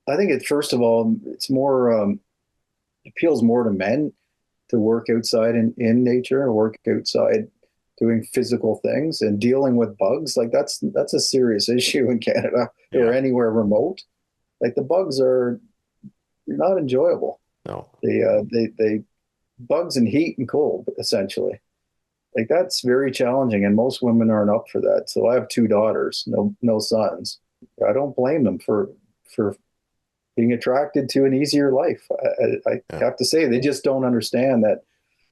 I think first of all, it's more, appeals more to men to work outside in nature, work outside doing physical things and dealing with bugs. Like that's a serious issue in Canada or anywhere remote. Like the bugs are not enjoyable. No. They bugs and heat and cold, essentially. Like that's very challenging, and most women aren't up for that. So I have 2 daughters, no sons. I don't blame them for being attracted to an easier life. I have to say, they just don't understand that.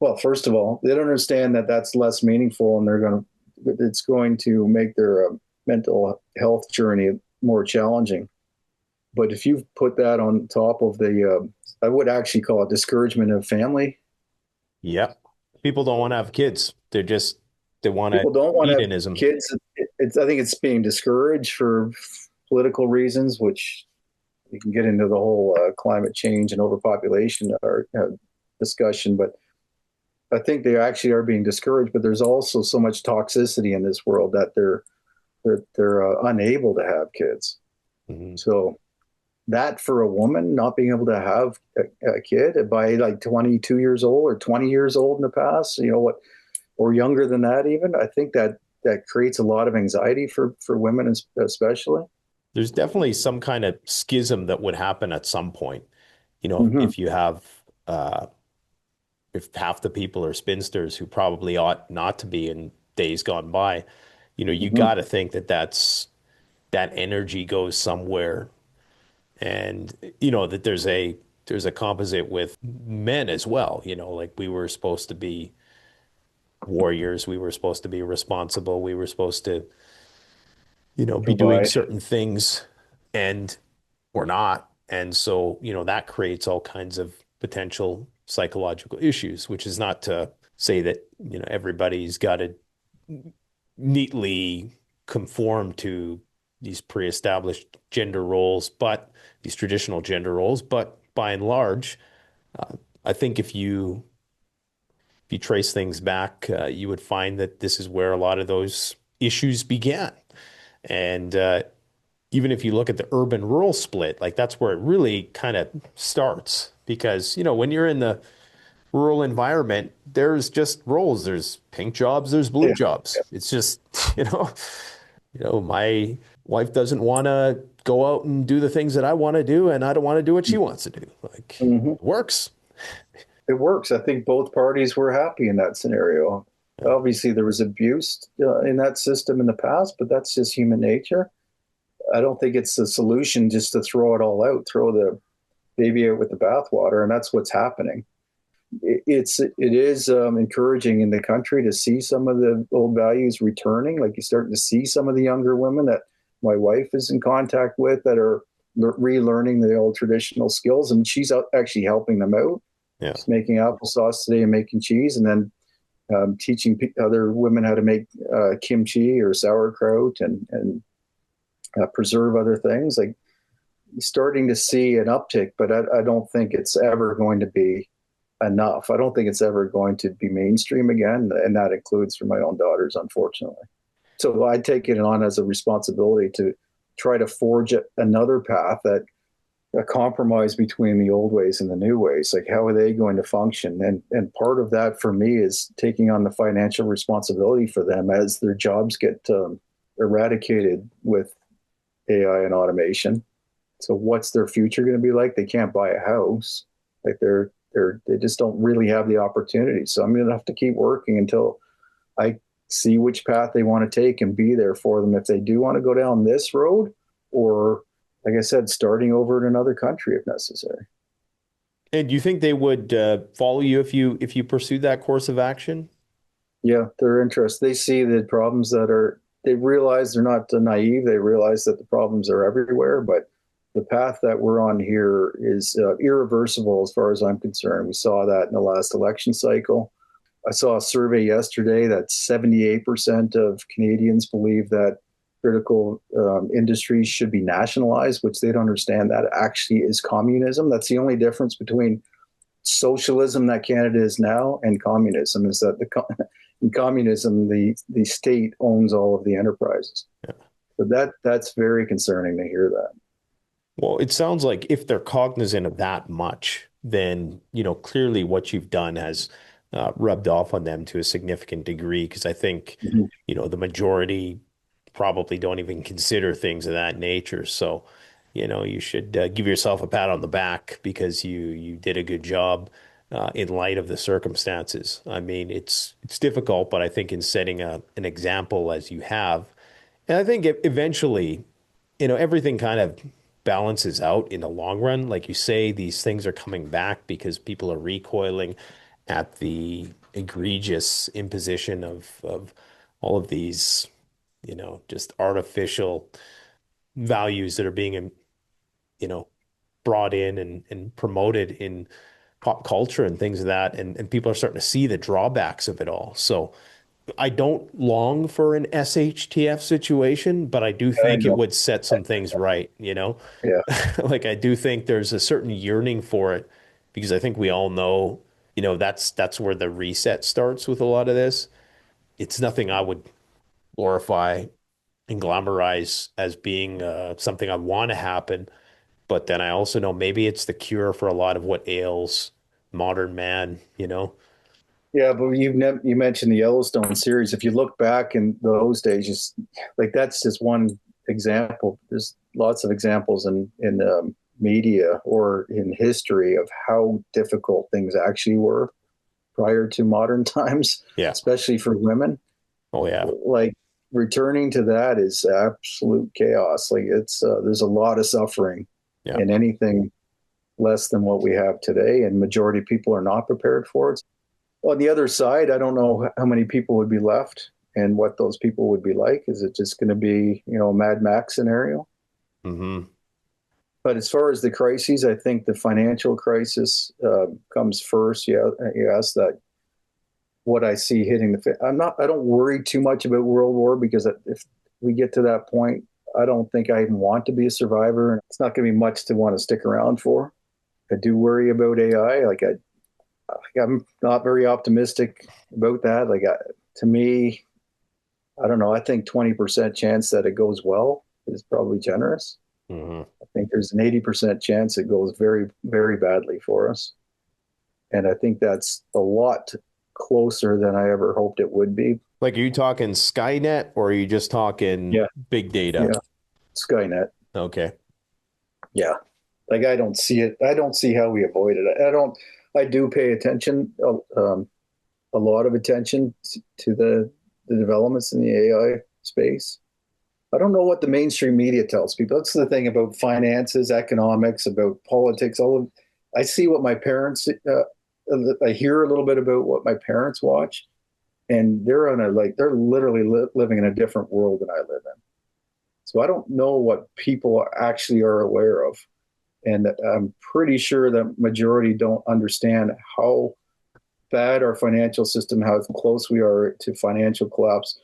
Well, first of all, they don't understand that that's less meaningful, and it's going to make their mental health journey more challenging. But if you put that on top of I would actually call it discouragement of family. Yep. People don't want to have kids. They want People don't want to have hedonism. kids. I think it's being discouraged for political reasons, which you can get into the whole climate change and overpopulation discussion. But I think they actually are being discouraged. But there's also so much toxicity in this world that they're unable to have kids. Mm-hmm. So that for a woman not being able to have a kid by like 22 years old or 20 years old in the past, or younger than that even, I think that creates a lot of anxiety for women especially. There's definitely some kind of schism that would happen at some point. Mm-hmm. If you have if half the people are spinsters who probably ought not to be in days gone by, you Mm-hmm. got to think that energy goes somewhere. And that there's a composite with men as well. Like we were supposed to be warriors, we were supposed to be responsible, we were supposed to be doing certain things, and we're not. And so that creates all kinds of potential psychological issues, which is not to say that everybody's got to neatly conform to these pre-established gender roles, but these traditional gender roles. But by and large, I think if you trace things back, you would find that this is where a lot of those issues began. And even if you look at the urban-rural split, like that's where it really kind of starts. Because, when you're in the rural environment, there's just roles. There's pink jobs, there's blue jobs. It's just, my wife doesn't want to go out and do the things that I want to do, and I don't want to do what she wants to do. Like, It works. It works. I think both parties were happy in that scenario. Obviously, there was abuse in that system in the past, but that's just human nature. I don't think it's a solution just to throw it all out, throw the baby out with the bathwater, and that's what's happening. It is encouraging in the country to see some of the old values returning. Like you're starting to see some of the younger women that my wife is in contact with that are relearning the old traditional skills, and she's actually helping them out. Yeah. She's making applesauce today and making cheese, and then teaching other women how to make kimchi or sauerkraut and preserve other things. Like starting to see an uptick, but I don't think it's ever going to be enough. I don't think it's ever going to be mainstream again, and that includes for my own daughters, unfortunately. So I take it on as a responsibility to try to forge another path, that a compromise between the old ways and the new ways. Like, how are they going to function? And part of that for me is taking on the financial responsibility for them as their jobs get eradicated with AI and automation. So what's their future going to be like? They can't buy a house. Like they just don't really have the opportunity. So I'm going to have to keep working until I see which path they want to take and be there for them if they do want to go down this road, or, like I said, starting over in another country if necessary. And do you think they would follow you if you pursued that course of action? Yeah, they're interested. They see the problems they realize they're not naive. They realize that the problems are everywhere, but the path that we're on here is irreversible as far as I'm concerned. We saw that in the last election cycle. I saw a survey yesterday that 78% of Canadians believe that critical industries should be nationalized, which they don't understand that actually is communism. That's the only difference between socialism that Canada is now and communism, is that in communism, the state owns all of the enterprises. Yeah. So that's very concerning to hear that. Well, it sounds like if they're cognizant of that much, then, clearly what you've done has rubbed off on them to a significant degree. Because I think, Mhm. the majority probably don't even consider things of that nature. So, you should give yourself a pat on the back because you did a good job in light of the circumstances. I mean, it's difficult, but I think in setting an example as you have, and I think eventually, everything kind of balances out in the long run. Like you say, these things are coming back because people are recoiling at the egregious imposition of all of these, just artificial values that are being, you know, brought in and promoted in pop culture and things of that. And people are starting to see the drawbacks of it all. So I don't long for an SHTF situation, but I do I think it know. would set some things right, Yeah. Like I do think there's a certain yearning for it because I think we all know, that's where the reset starts with a lot of this. It's nothing I would glorify and glamorize as being something I want to happen, but then I also know maybe it's the cure for a lot of what ails modern man. Yeah, but you mentioned the Yellowstone series. If you look back in those days, just like that's just one example. There's lots of examples in media or in history of how difficult things actually were prior to modern times, Yeah. especially for women. Oh yeah. Like returning to that is absolute chaos. Like there's a lot of suffering Yeah. in anything less than what we have today, and majority of people are not prepared for it. On the other side, I don't know how many people would be left and what those people would be like. Is it just going to be, a Mad Max scenario? Mm-hmm. But as far as the crises, I think the financial crisis comes first. Yeah, you asked that. What I see hitting I don't worry too much about World War because if we get to that point, I don't think I even want to be a survivor, and it's not going to be much to want to stick around for. I do worry about AI. I'm not very optimistic about that. To me, I don't know. I think 20% chance that it goes well is probably generous. Mm-hmm. I think there's an 80% chance it goes very, very badly for us. And I think that's a lot closer than I ever hoped it would be. Like, are you talking Skynet or are you just talking Yeah. big data? Yeah. Skynet. Okay. Yeah. Like I don't see it. I don't see how we avoid it. I do pay attention, a lot of attention to the developments in the AI space. I don't know what the mainstream media tells people. That's the thing about finances, economics, about politics. I see what my parents. I hear a little bit about what my parents watch, and they're literally living in a different world than I live in. So I don't know what people actually are aware of, and I'm pretty sure the majority don't understand how bad our financial system, how close we are to financial collapse,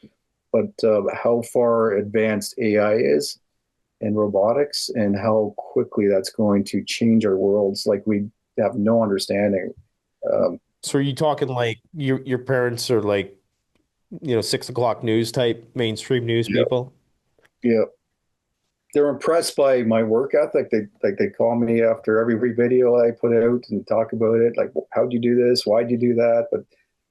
but how far advanced AI is and robotics, and how quickly that's going to change our worlds. Like we have no understanding. So are you talking like your parents are like, 6 o'clock news type mainstream news Yeah, people? yeah. They're impressed by my work ethic. They call me after every video I put out and talk about it. Like, how'd you do this? Why'd you do that? But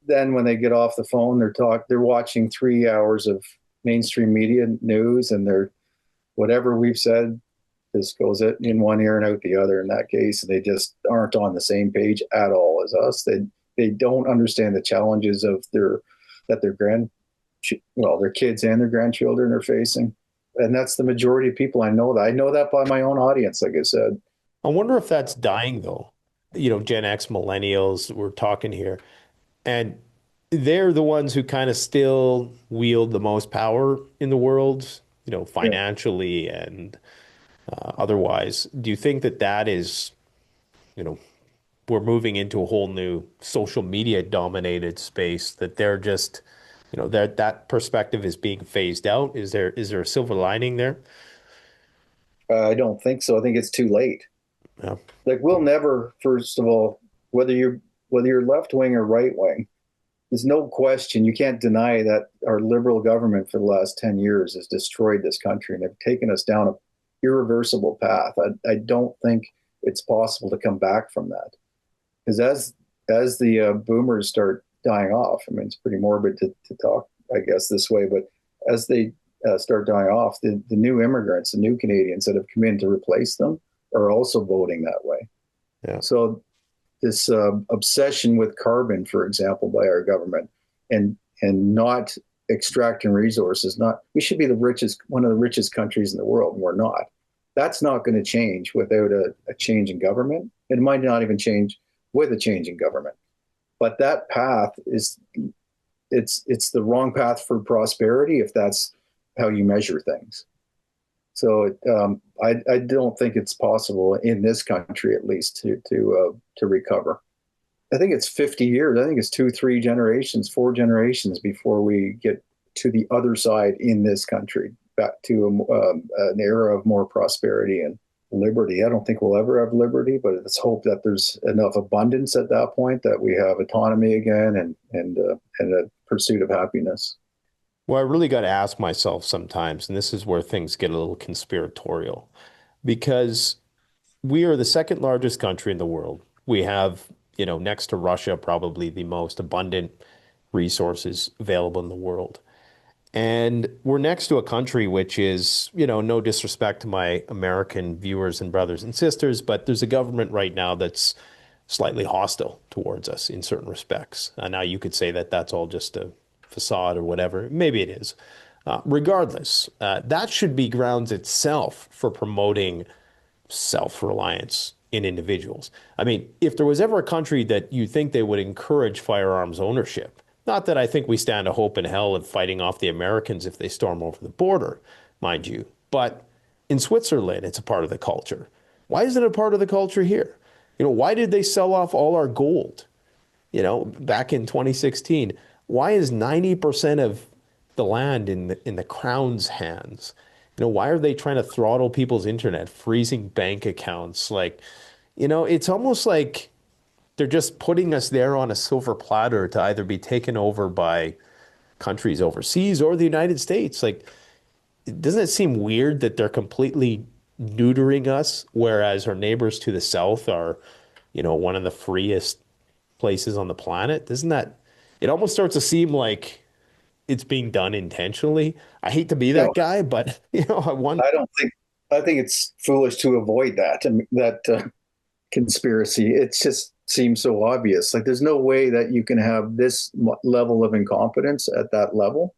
then when they get off the phone, they're watching 3 hours of mainstream media news, and whatever we've said just goes in one ear and out the other in that case. And they just aren't on the same page at all as us. They don't understand the challenges of their kids and their grandchildren are facing. And that's the majority of people. I know that by my own audience, like I said. I wonder if that's dying though. Gen X millennials, we're talking here, and they're the ones who kind of still wield the most power in the world, Yeah. financially and otherwise. Do you think that is, you know, we're moving into a whole new social media dominated space that they're just that perspective is being phased out. Is there a silver lining there? I don't think so. I think it's too late. Yeah. Like we'll never, first of all, whether you're left wing or right wing, there's no question. You can't deny that our liberal government for the last 10 years has destroyed this country and have taken us down an irreversible path. I don't think it's possible to come back from that. Because as the boomers start dying off, I mean, it's pretty morbid to talk, I guess, this way, but as they start dying off, the new immigrants, the new Canadians that have come in to replace them are also voting that way. Yeah. So this obsession with carbon, for example, by our government and not extracting resources, we should be one of the richest countries in the world, and we're not. That's not going to change without a change in government. It might not even change with a change in government. But that path it's the wrong path for prosperity if that's how you measure things. So I don't think it's possible in this country, at least, to recover. I think it's 50 years. I think it's 2, 3 generations, 4 generations before we get to the other side in this country, back to an era of more prosperity and liberty. I don't think we'll ever have liberty, but let's hope that there's enough abundance at that point that we have autonomy again and a pursuit of happiness. Well, I really got to ask myself sometimes, and this is where things get a little conspiratorial, because we are the second largest country in the world. We have, next to Russia, probably the most abundant resources available in the world. And we're next to a country which is, no disrespect to my American viewers and brothers and sisters, but there's a government right now that's slightly hostile towards us in certain respects. Now you could say that that's all just a facade or whatever. Maybe it is. Regardless, that should be grounds itself for promoting self-reliance in individuals. I mean, if there was ever a country that you think they would encourage firearms ownership, not that I think we stand a hope in hell of fighting off the Americans if they storm over the border, mind you, but in Switzerland, it's a part of the culture. Why isn't it a part of the culture here? Why did they sell off all our gold, back in 2016? Why is 90% of the land in the Crown's hands? Why are they trying to throttle people's internet, freezing bank accounts? It's almost like they're just putting us there on a silver platter to either be taken over by countries overseas or the United States. Doesn't it seem weird that they're completely neutering us, whereas our neighbors to the south are, one of the freest places on the planet? It almost starts to seem like it's being done intentionally. I hate to be that guy, but I think it's foolish to avoid that. I mean, that conspiracy. It just seems so obvious. There's no way that you can have this level of incompetence at that level,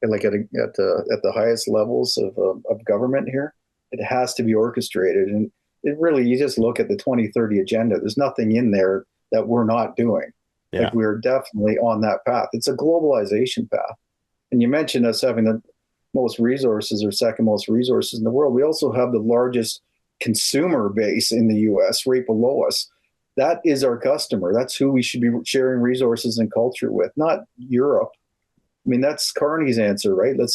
at the highest levels of government here. It has to be orchestrated, and you just look at the 2030 agenda. There's nothing in there that we're not doing. Yeah. We're definitely on that path. It's a globalization path. And you mentioned us having the most resources or second most resources in the world. We also have the largest consumer base in the U.S. right below us. That is our customer. That's who we should be sharing resources and culture with, not Europe. I mean, that's Carney's answer, right? We're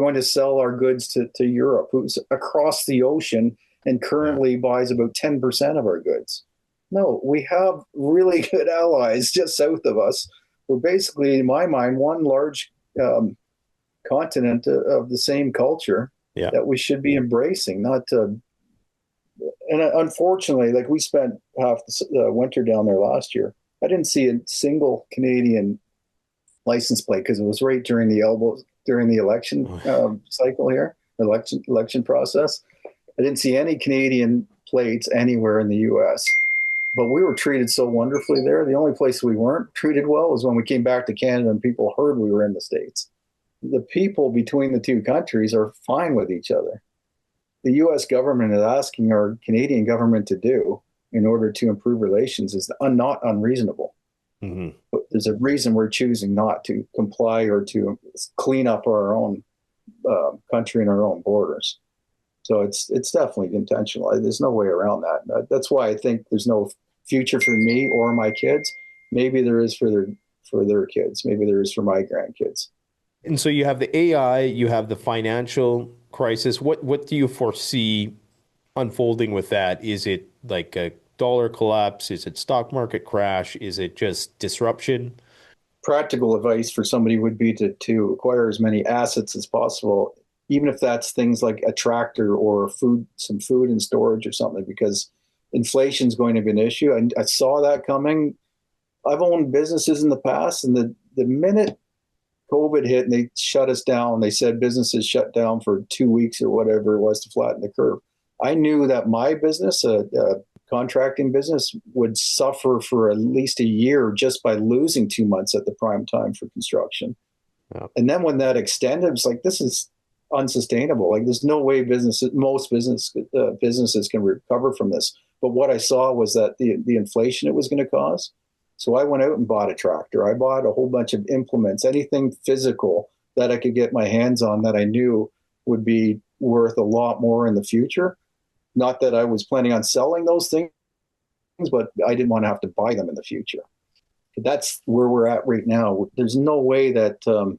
going to sell our goods to Europe, who's across the ocean and currently buys about 10% of our goods. No, we have really good allies just south of us. We're basically, in my mind, one large continent of the same culture that we should be embracing, not to. And unfortunately, we spent half the winter down there last year. I didn't see a single Canadian license plate because it was right during the election cycle here, election process. I didn't see any Canadian plates anywhere in the U.S. But we were treated so wonderfully there. The only place we weren't treated well was when we came back to Canada and people heard we were in the States. The people between the two countries are fine with each other. The U.S. government is asking our Canadian government to do in order to improve relations is not unreasonable. Mm-hmm. But there's a reason we're choosing not to comply or to clean up our own country and our own borders. So it's definitely intentional. There's no way around that. That's why I think there's no future for me or my kids. Maybe there is for for their kids. Maybe there is for my grandkids. And so you have the AI, you have the financial crisis. What do you foresee unfolding with that? Is it like a dollar collapse? Is it stock market crash? Is it just disruption? Practical advice for somebody would be to acquire as many assets as possible, even if that's things like a tractor or some food and storage or something, because inflation is going to be an issue. And I saw that coming. I've owned businesses in the past, and the minute COVID hit and they shut us down, they said businesses shut down for 2 weeks or whatever it was to flatten the curve. I knew that my business, a contracting business, would suffer for at least a year just by losing 2 months at the prime time for construction. Yeah. And then when that extended, it's like, this is unsustainable. Like, there's no way most businesses can recover from this. But what I saw was that the inflation it was going to cause. So I went out and bought a tractor. I bought a whole bunch of implements, anything physical that I could get my hands on that I knew would be worth a lot more in the future. Not that I was planning on selling those things, but I didn't want to have to buy them in the future. That's where we're at right now. There's no way that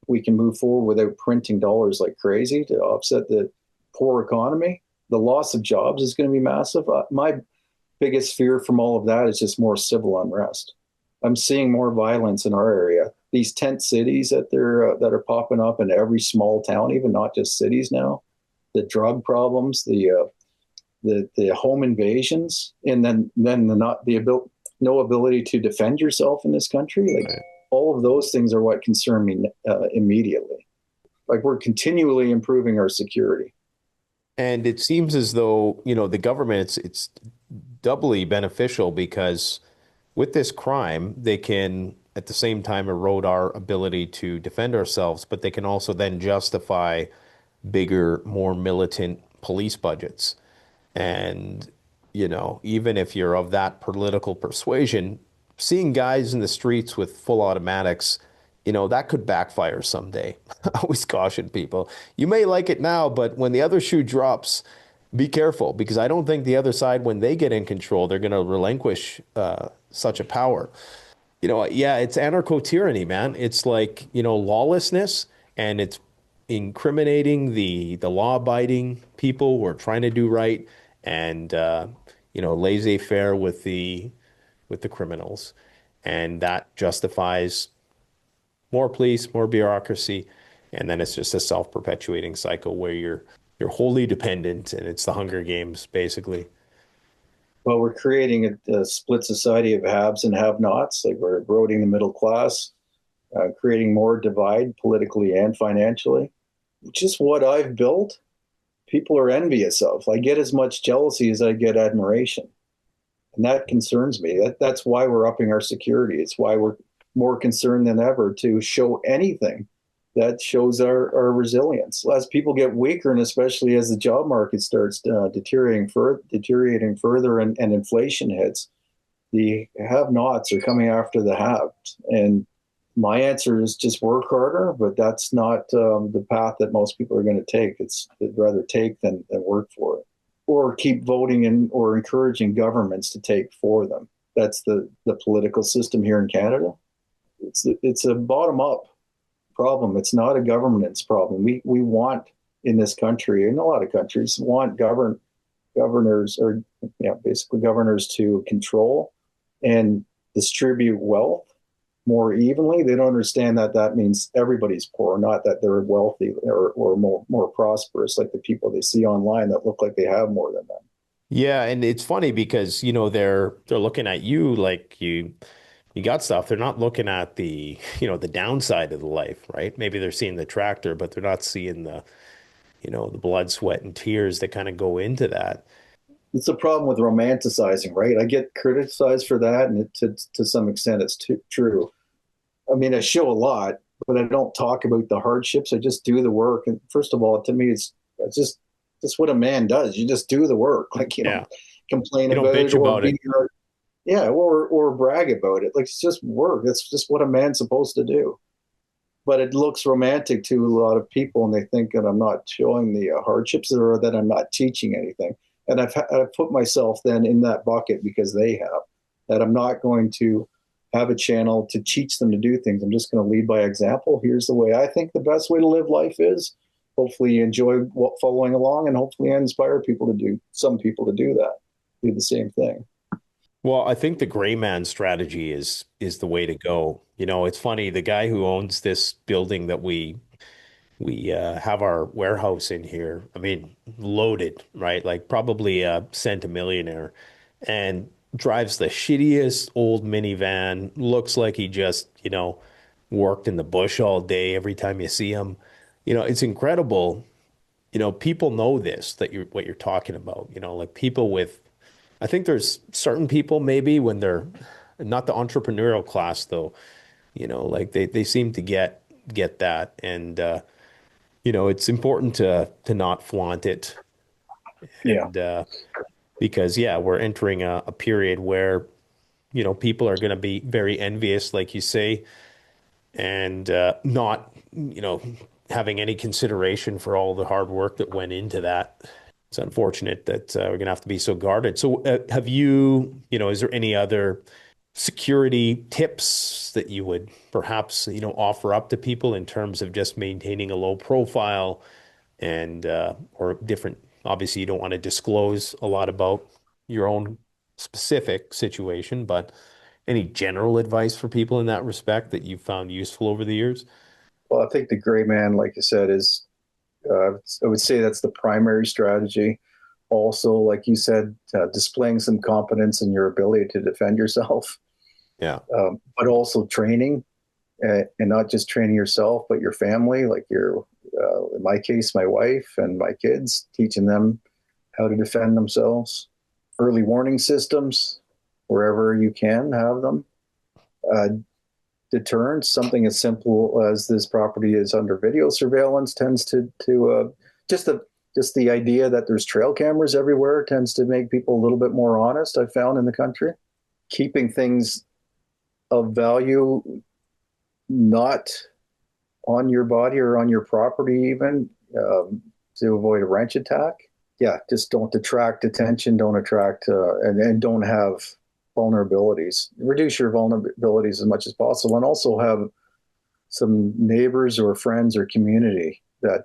we can move forward without printing dollars like crazy to offset the poor economy. The loss of jobs is going to be massive. My biggest fear from all of that is just more civil unrest. I'm seeing more violence in our area. These tent cities that are popping up in every small town, even not just cities now. The drug problems, the home invasions, and then no ability to defend yourself in this country. Like, all of those things are what concern me immediately. Like, we're continually improving our security. And it seems as though, the government, it's doubly beneficial because with this crime, they can at the same time erode our ability to defend ourselves, but they can also then justify bigger, more militant police budgets. And, even if you're of that political persuasion, seeing guys in the streets with full automatics, that could backfire someday. I always caution people. You may like it now, but when the other shoe drops, be careful, because I don't think the other side, when they get in control, they're going to relinquish such a power. It's anarcho-tyranny, man. It's like, lawlessness, and it's incriminating the law-abiding people who are trying to do right, and laissez-faire with the criminals, and that justifies more police, more bureaucracy, and then it's just a self-perpetuating cycle where you're wholly dependent, and it's the Hunger Games, basically. Well, we're creating a split society of haves and have-nots. Like, we're eroding the middle class, creating more divide politically and financially. Just what I've built, people are envious of. I get as much jealousy as I get admiration. And that concerns me. That's why we're upping our security. It's why we're more concerned than ever to show anything that shows our resilience. As people get weaker, and especially as the job market starts deteriorating further and inflation hits, the have-nots are coming after the haves. And my answer is just work harder, but that's not the path that most people are going to take. They'd rather take than work for it, or keep voting or encouraging governments to take for them. That's the political system here in Canada. It's a bottom-up problem. It's not a governance problem. We want, in this country, and a lot of countries, want governors to control and distribute wealth more evenly. They don't understand that means everybody's poor, not that they're wealthy or more prosperous, like the people they see online that look like they have more than them. Yeah, and it's funny because, they're looking at you like you got stuff. They're not looking at the downside of the life, right? Maybe they're seeing the tractor, but they're not seeing the blood, sweat, and tears that kind of go into that. It's a problem with romanticizing, right? I get criticized for that, and to some extent it's true. I mean, I show a lot, but I don't talk about the hardships. I just do the work. And first of all, to me, it's just what a man does. You just do the work. Like, don't complain about it or be or brag about it. Like, it's just work. That's just what a man's supposed to do. But it looks romantic to a lot of people, and they think that I'm not showing the hardships, or that I'm not teaching anything. And I've put myself then in that bucket because they have. That I'm not going to have a channel to teach them to do things. I'm just going to lead by example. Here's the way I think the best way to live life is. Hopefully you enjoy following along, and hopefully I inspire some people to do that, do the same thing. Well, I think the gray man strategy is the way to go. You know, it's funny, the guy who owns this building that we have our warehouse in here, I mean, loaded, right? Like probably a centimillionaire, and drives the shittiest old minivan, looks like he just, worked in the bush all day every time you see him. It's incredible. People know this, that you're what you're talking about, like people with, I think there's certain people maybe when they're not the entrepreneurial class though, like they seem to get that. And it's important to not flaunt it. Yeah. And because we're entering a period where, people are going to be very envious, like you say, and not, having any consideration for all the hard work that went into that. It's unfortunate that we're going to have to be so guarded. So have you, is there any other security tips that you would perhaps, offer up to people in terms of just maintaining a low profile and, or different, obviously you don't want to disclose a lot about your own specific situation, but any general advice for people in that respect that you've found useful over the years? Well, I think the gray man, like you said, is I would say that's the primary strategy. Also, like you said, displaying some competence in your ability to defend yourself. Yeah. But also training, and not just training yourself, but your family, like in my case, my wife and my kids, teaching them how to defend themselves. Early warning systems, wherever you can have them. Deterrence, something as simple as this property is under video surveillance tends to just the idea that there's trail cameras everywhere tends to make people a little bit more honest, I've found, in the country. Keeping things of value not on your body or on your property even, to avoid a wrench attack. Yeah, just don't attract attention, don't attract, and don't have vulnerabilities. Reduce your vulnerabilities as much as possible, and also have some neighbors or friends or community that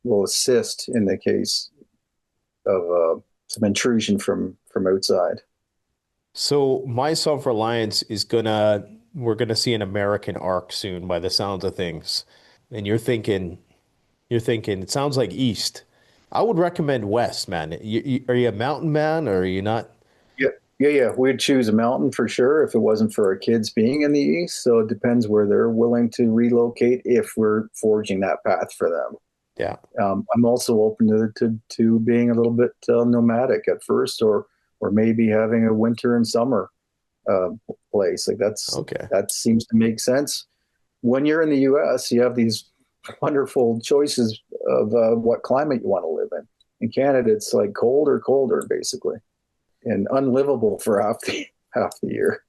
will assist in the case of some intrusion from outside. So my self-reliance we're gonna see an American arc soon by the sounds of things. And you're thinking, it sounds like east. I would recommend west, man. Are you a mountain man or are you not? Yeah. We'd choose a mountain for sure if it wasn't for our kids being in the east. So it depends where they're willing to relocate if we're forging that path for them. Yeah. I'm also open to being a little bit nomadic at first, or maybe having a winter and summer place. Like Okay. that seems to make sense. When you're in the U.S., you have these wonderful choices of what climate you want to live in. In Canada, it's like colder, basically, and unlivable for half the year.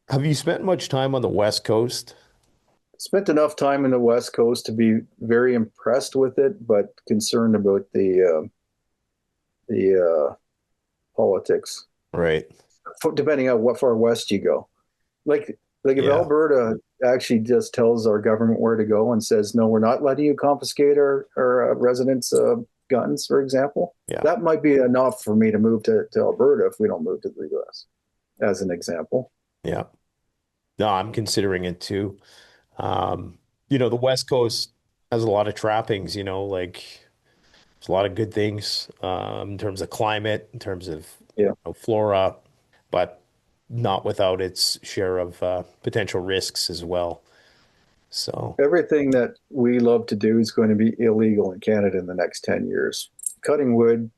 Have you spent much time on the West Coast? Spent enough time in the West Coast to be very impressed with it, but concerned about the politics. Right. Depending on what far west you go, like if Alberta actually just tells our government where to go and says, no, we're not letting you confiscate our residents' guns, for example, that might be enough for me to move to Alberta if we don't move to the US, as an example. Yeah. No, I'm considering it too. The West Coast has a lot of trappings, like there's a lot of good things in terms of climate, in terms of flora, but not without its share of potential risks as well. So everything that we love to do is going to be illegal in Canada in the next 10 years. Cutting wood,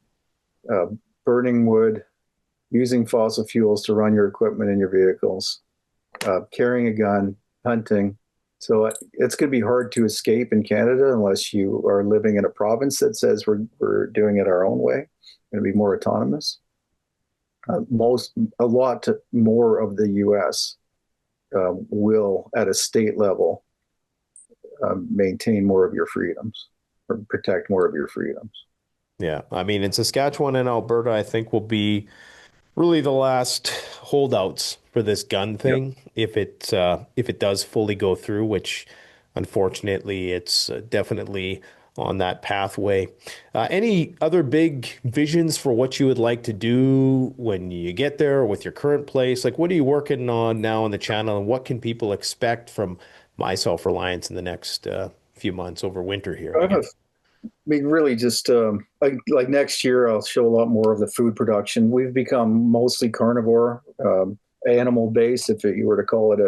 burning wood, using fossil fuels to run your equipment and your vehicles, carrying a gun, hunting. So it's going to be hard to escape in Canada unless you are living in a province that says we're doing it our own way. Going to be more autonomous. A lot more of the U.S. Will, at a state level, maintain more of your freedoms or protect more of your freedoms. Yeah, I mean, in Saskatchewan and Alberta, I think will be really the last holdouts for this gun Yep. thing. If it does fully go through, which unfortunately it's definitely on that pathway. Any other big visions for what you would like to do when you get there with your current place? Like, what are you working on now on the channel, and what can people expect from My Self-Reliance in the next few months over winter here, I I guess? mean, really, just like next year, I'll show a lot more of the food production. We've become mostly carnivore, animal based, if you were to call it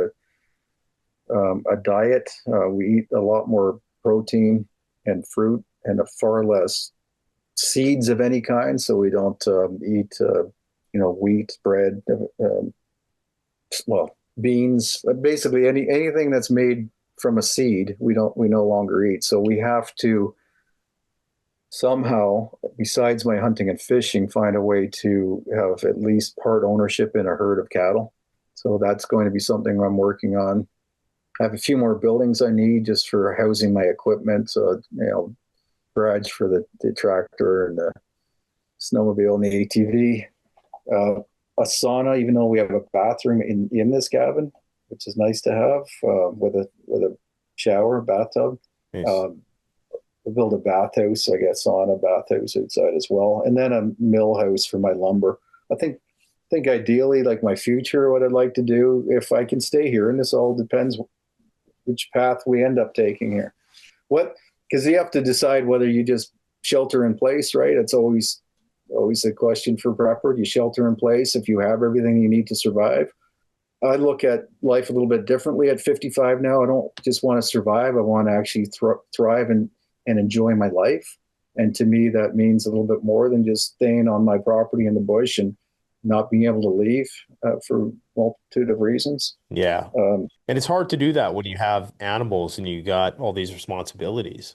a diet. We eat a lot more protein and fruit and a far less seeds of any kind. So we don't eat, wheat, bread, well, beans, basically anything that's made from a seed. We no longer eat. So we have to somehow, besides my hunting and fishing, find a way to have at least part ownership in a herd of cattle. So that's going to be something I'm working on. I have a few more buildings I need just for housing my equipment. So, garage for the tractor and the snowmobile and the ATV. A sauna, even though we have a bathroom in this cabin, which is nice to have, with a shower, bathtub. Nice. Um, we'll build a bathhouse, I guess, sauna, bathhouse outside as well, and then a mill house for my lumber. I think ideally, like my future, what I'd like to do if I can stay here, and this all depends which path we end up taking here. What Because you have to decide whether you just shelter in place, right? It's always a question for prepper. Do you shelter in place if you have everything you need to survive? I look at life a little bit differently at 55 now. I don't just want to survive. I want to actually thrive and enjoy my life. And to me, that means a little bit more than just staying on my property in the bush and not being able to leave for a multitude of reasons. Yeah. Um, And it's hard to do that when you have animals and you got all these responsibilities.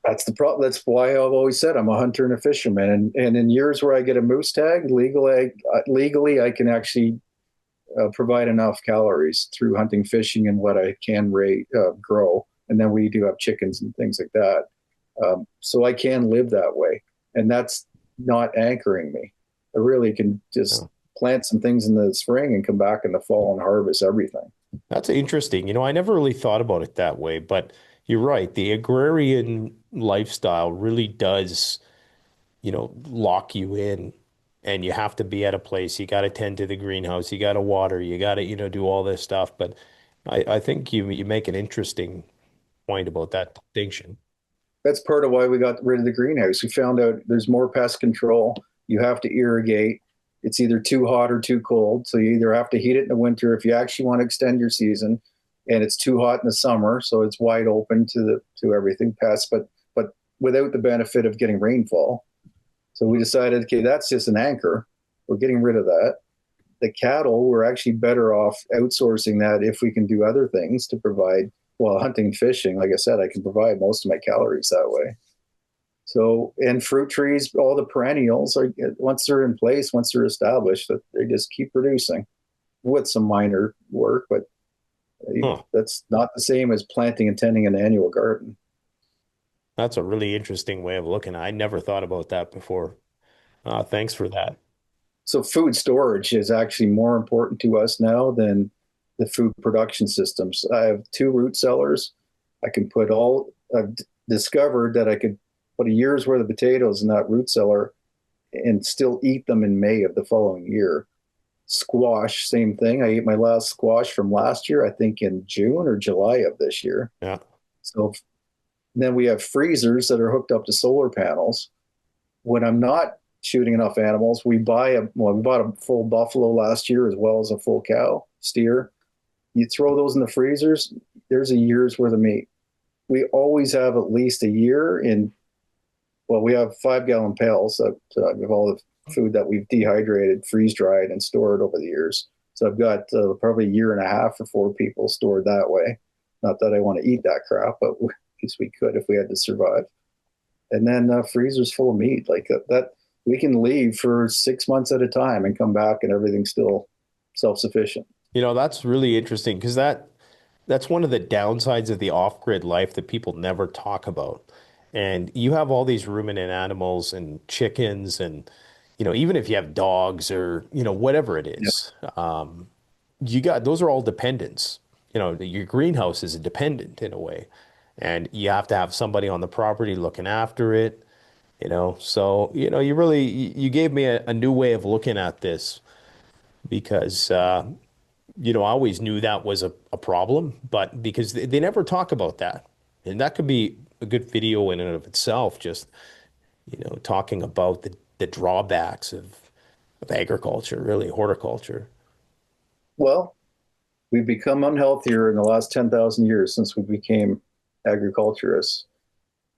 that's the problem. That's why I've always said I'm a hunter and a fisherman. And in years where I get a moose tag, legally I can actually provide enough calories through hunting, fishing, and what I can grow. And then we do have chickens and things like that. So I can live that way. And that's not anchoring me. I really can just Yeah. plant some things in the spring and come back in the fall and harvest everything. That's interesting. I never really thought about it that way, but you're right. The agrarian lifestyle really does, lock you in, and you have to be at a place. You got to tend to the greenhouse. You got to water. You got to, do all this stuff. But I think you make an interesting point about that distinction. That's part of why we got rid of the greenhouse. We found out there's more pest control. You have to irrigate. It's either too hot or too cold. So you either have to heat it in the winter if you actually want to extend your season, and it's too hot in the summer, so it's wide open to everything pests, but without the benefit of getting rainfall. So we decided, okay, that's just an anchor. We're getting rid of that. The cattle, we're actually better off outsourcing that if we can do other things to provide. Well, hunting, fishing, like I said, I can provide most of my calories that way. So, and fruit trees, all the perennials are, once they're in place, once they're established, that they just keep producing with some minor work, but Huh. that's not the same as planting and tending an annual garden. That's a really interesting way of looking. I never thought about that before. Thanks for that. So food storage is actually more important to us now than the food production systems. I have two root cellars. I've discovered that I could put a year's worth of potatoes in that root cellar and still eat them in May of the following year. Squash, same thing. I ate my last squash from last year, I think in June or July of this year. Yeah. So then we have freezers that are hooked up to solar panels. When I'm not shooting enough animals, we bought a full buffalo last year as well as a full cow, steer. You throw those in the freezers, there's a year's worth of meat. We always have at least a year we have 5-gallon pails of all the food that we've dehydrated, freeze dried, and stored over the years. So I've got probably a year and a half for 4 people stored that way. Not that I want to eat that crap, but at least we could if we had to survive. And then freezers full of meat like that. We can leave for 6 months at a time and come back and everything's still self-sufficient. That's really interesting because that's one of the downsides of the off-grid life that people never talk about. And you have all these ruminant animals and chickens and even if you have dogs or, whatever it Yeah. is, those are all dependents. Your greenhouse is a dependent in a way, and you have to have somebody on the property looking after it, So, you gave me a new way of looking at this because, I always knew that was a problem, but because they never talk about that. And that could be a good video in and of itself, just, talking about the drawbacks of agriculture, really, horticulture. Well, we've become unhealthier in the last 10,000 years since we became agriculturists.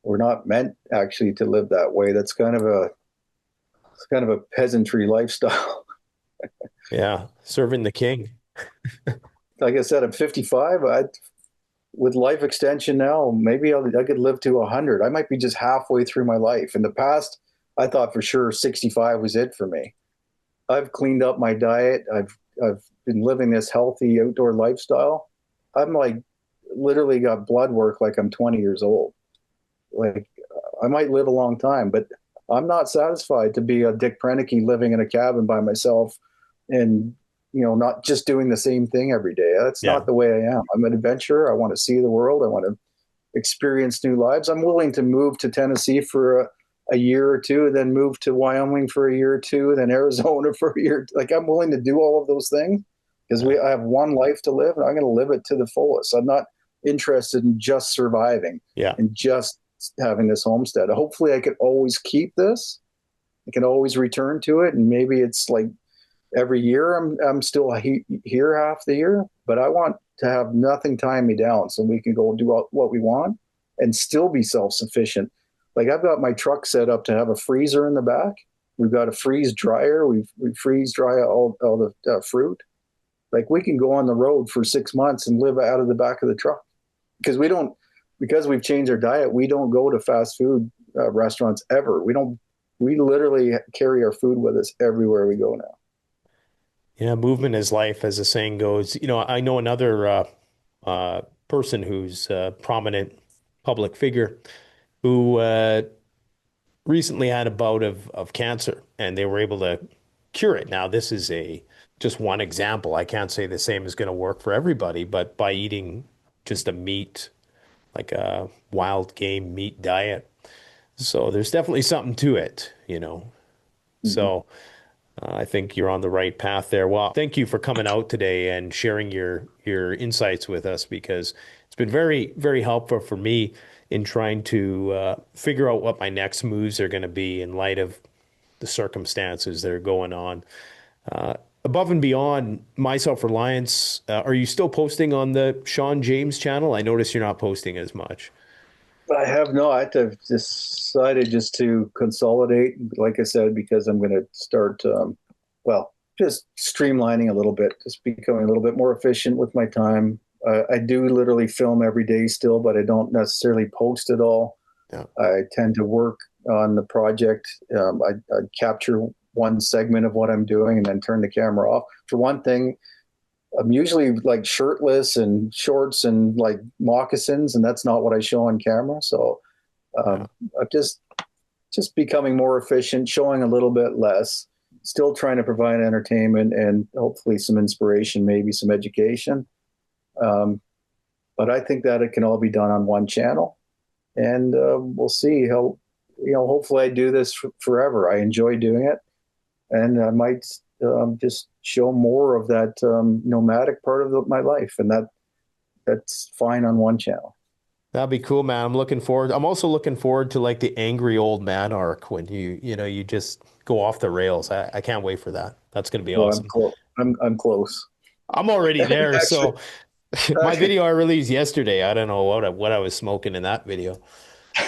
We're not meant actually to live that way. It's kind of a peasantry lifestyle. Yeah, serving the king. Like I said, I'm 55. With life extension now, maybe I could live to 100. I might be just halfway through my life. In the past, I thought for sure 65 was it for me. I've cleaned up my diet. I've been living this healthy outdoor lifestyle. I'm like literally got blood work like I'm 20 years old. Like I might live a long time, but I'm not satisfied to be a Dick Prenneke living in a cabin by myself and not just doing the same thing every day. That's Yeah. not the way I am. I'm an adventurer. I want to see the world. I want to experience new lives. I'm willing to move to Tennessee for a year or two, then move to Wyoming for a year or two, then Arizona for a year. Like I'm willing to do all of those things because I have one life to live and I'm going to live it to the fullest. I'm not interested in just surviving and just having this homestead. Hopefully I could always keep this. I can always return to it. And maybe it's like every year I'm still here half the year, but I want to have nothing tying me down so we can go do what we want and still be self-sufficient. Like I've got my truck set up to have a freezer in the back. We've got a freeze dryer. We freeze dry all the fruit. Like we can go on the road for 6 months and live out of the back of the truck because we've changed our diet. We don't go to fast food restaurants ever. We literally carry our food with us everywhere we go now. Yeah, movement is life, as the saying goes. I know another person who's a prominent public figure who recently had a bout of cancer, and they were able to cure it. Now, this is just one example. I can't say the same is going to work for everybody, but by eating just a meat, like a wild game meat diet. So there's definitely something to it. So I think you're on the right path there. Well, thank you for coming out today and sharing your insights with us because it's been very, very helpful for me in trying to figure out what my next moves are going to be in light of the circumstances that are going on. Above and beyond My Self-Reliance, are you still posting on the Shawn James channel? I notice you're not posting as much. I have not. I've decided just to consolidate, like I said, because I'm going to start, just streamlining a little bit, just becoming a little bit more efficient with my time. I do literally film every day still, but I don't necessarily post it all. Yeah. I tend to work on the project. I capture one segment of what I'm doing and then turn the camera off. For one thing, I'm usually like shirtless and shorts and like moccasins, and that's not what I show on camera. So I'm just becoming more efficient, showing a little bit less, still trying to provide entertainment and hopefully some inspiration, maybe some education. But I think that it can all be done on one channel, and we'll see how. Hopefully I do this forever. I enjoy doing it, and I might just show more of that nomadic part of my life, and that's fine on one channel. That'd be cool, man. I'm looking forward. I'm also looking forward to like the angry old man arc when you just go off the rails. I can't wait for that. That's going to be awesome. I'm close. I'm already there. Actually, So my video I released yesterday, I don't know what I was smoking in that video,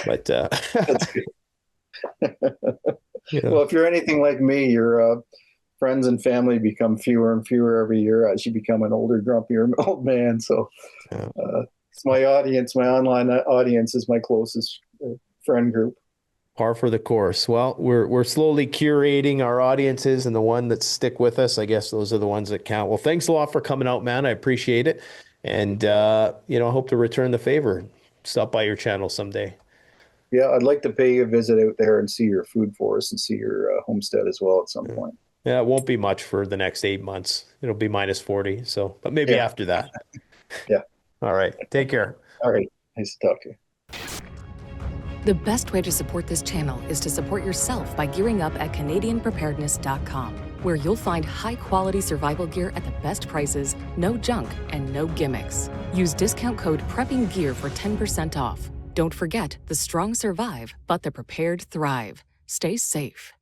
but that's good. Well, if you're anything like me, your friends and family become fewer and fewer every year as you become an older, grumpier old man. So it's my audience, my online audience is my closest friend group. Par for the course. Well, we're slowly curating our audiences, and the one that stick with us, I guess those are the ones that count. Well, thanks a lot for coming out, man. I appreciate it, and I hope to return the favor. Stop by your channel someday. Yeah, I'd like to pay you a visit out there and see your food forest and see your homestead as well at some point. Yeah, it won't be much for the next 8 months. It'll be minus 40. So, but maybe Yeah. after that. Yeah. All right. Take care. All right. Nice to talk to you. The best way to support this channel is to support yourself by gearing up at CanadianPreparedness.com, where you'll find high-quality survival gear at the best prices, no junk, and no gimmicks. Use discount code PREPPINGGEAR for 10% off. Don't forget, the strong survive, but the prepared thrive. Stay safe.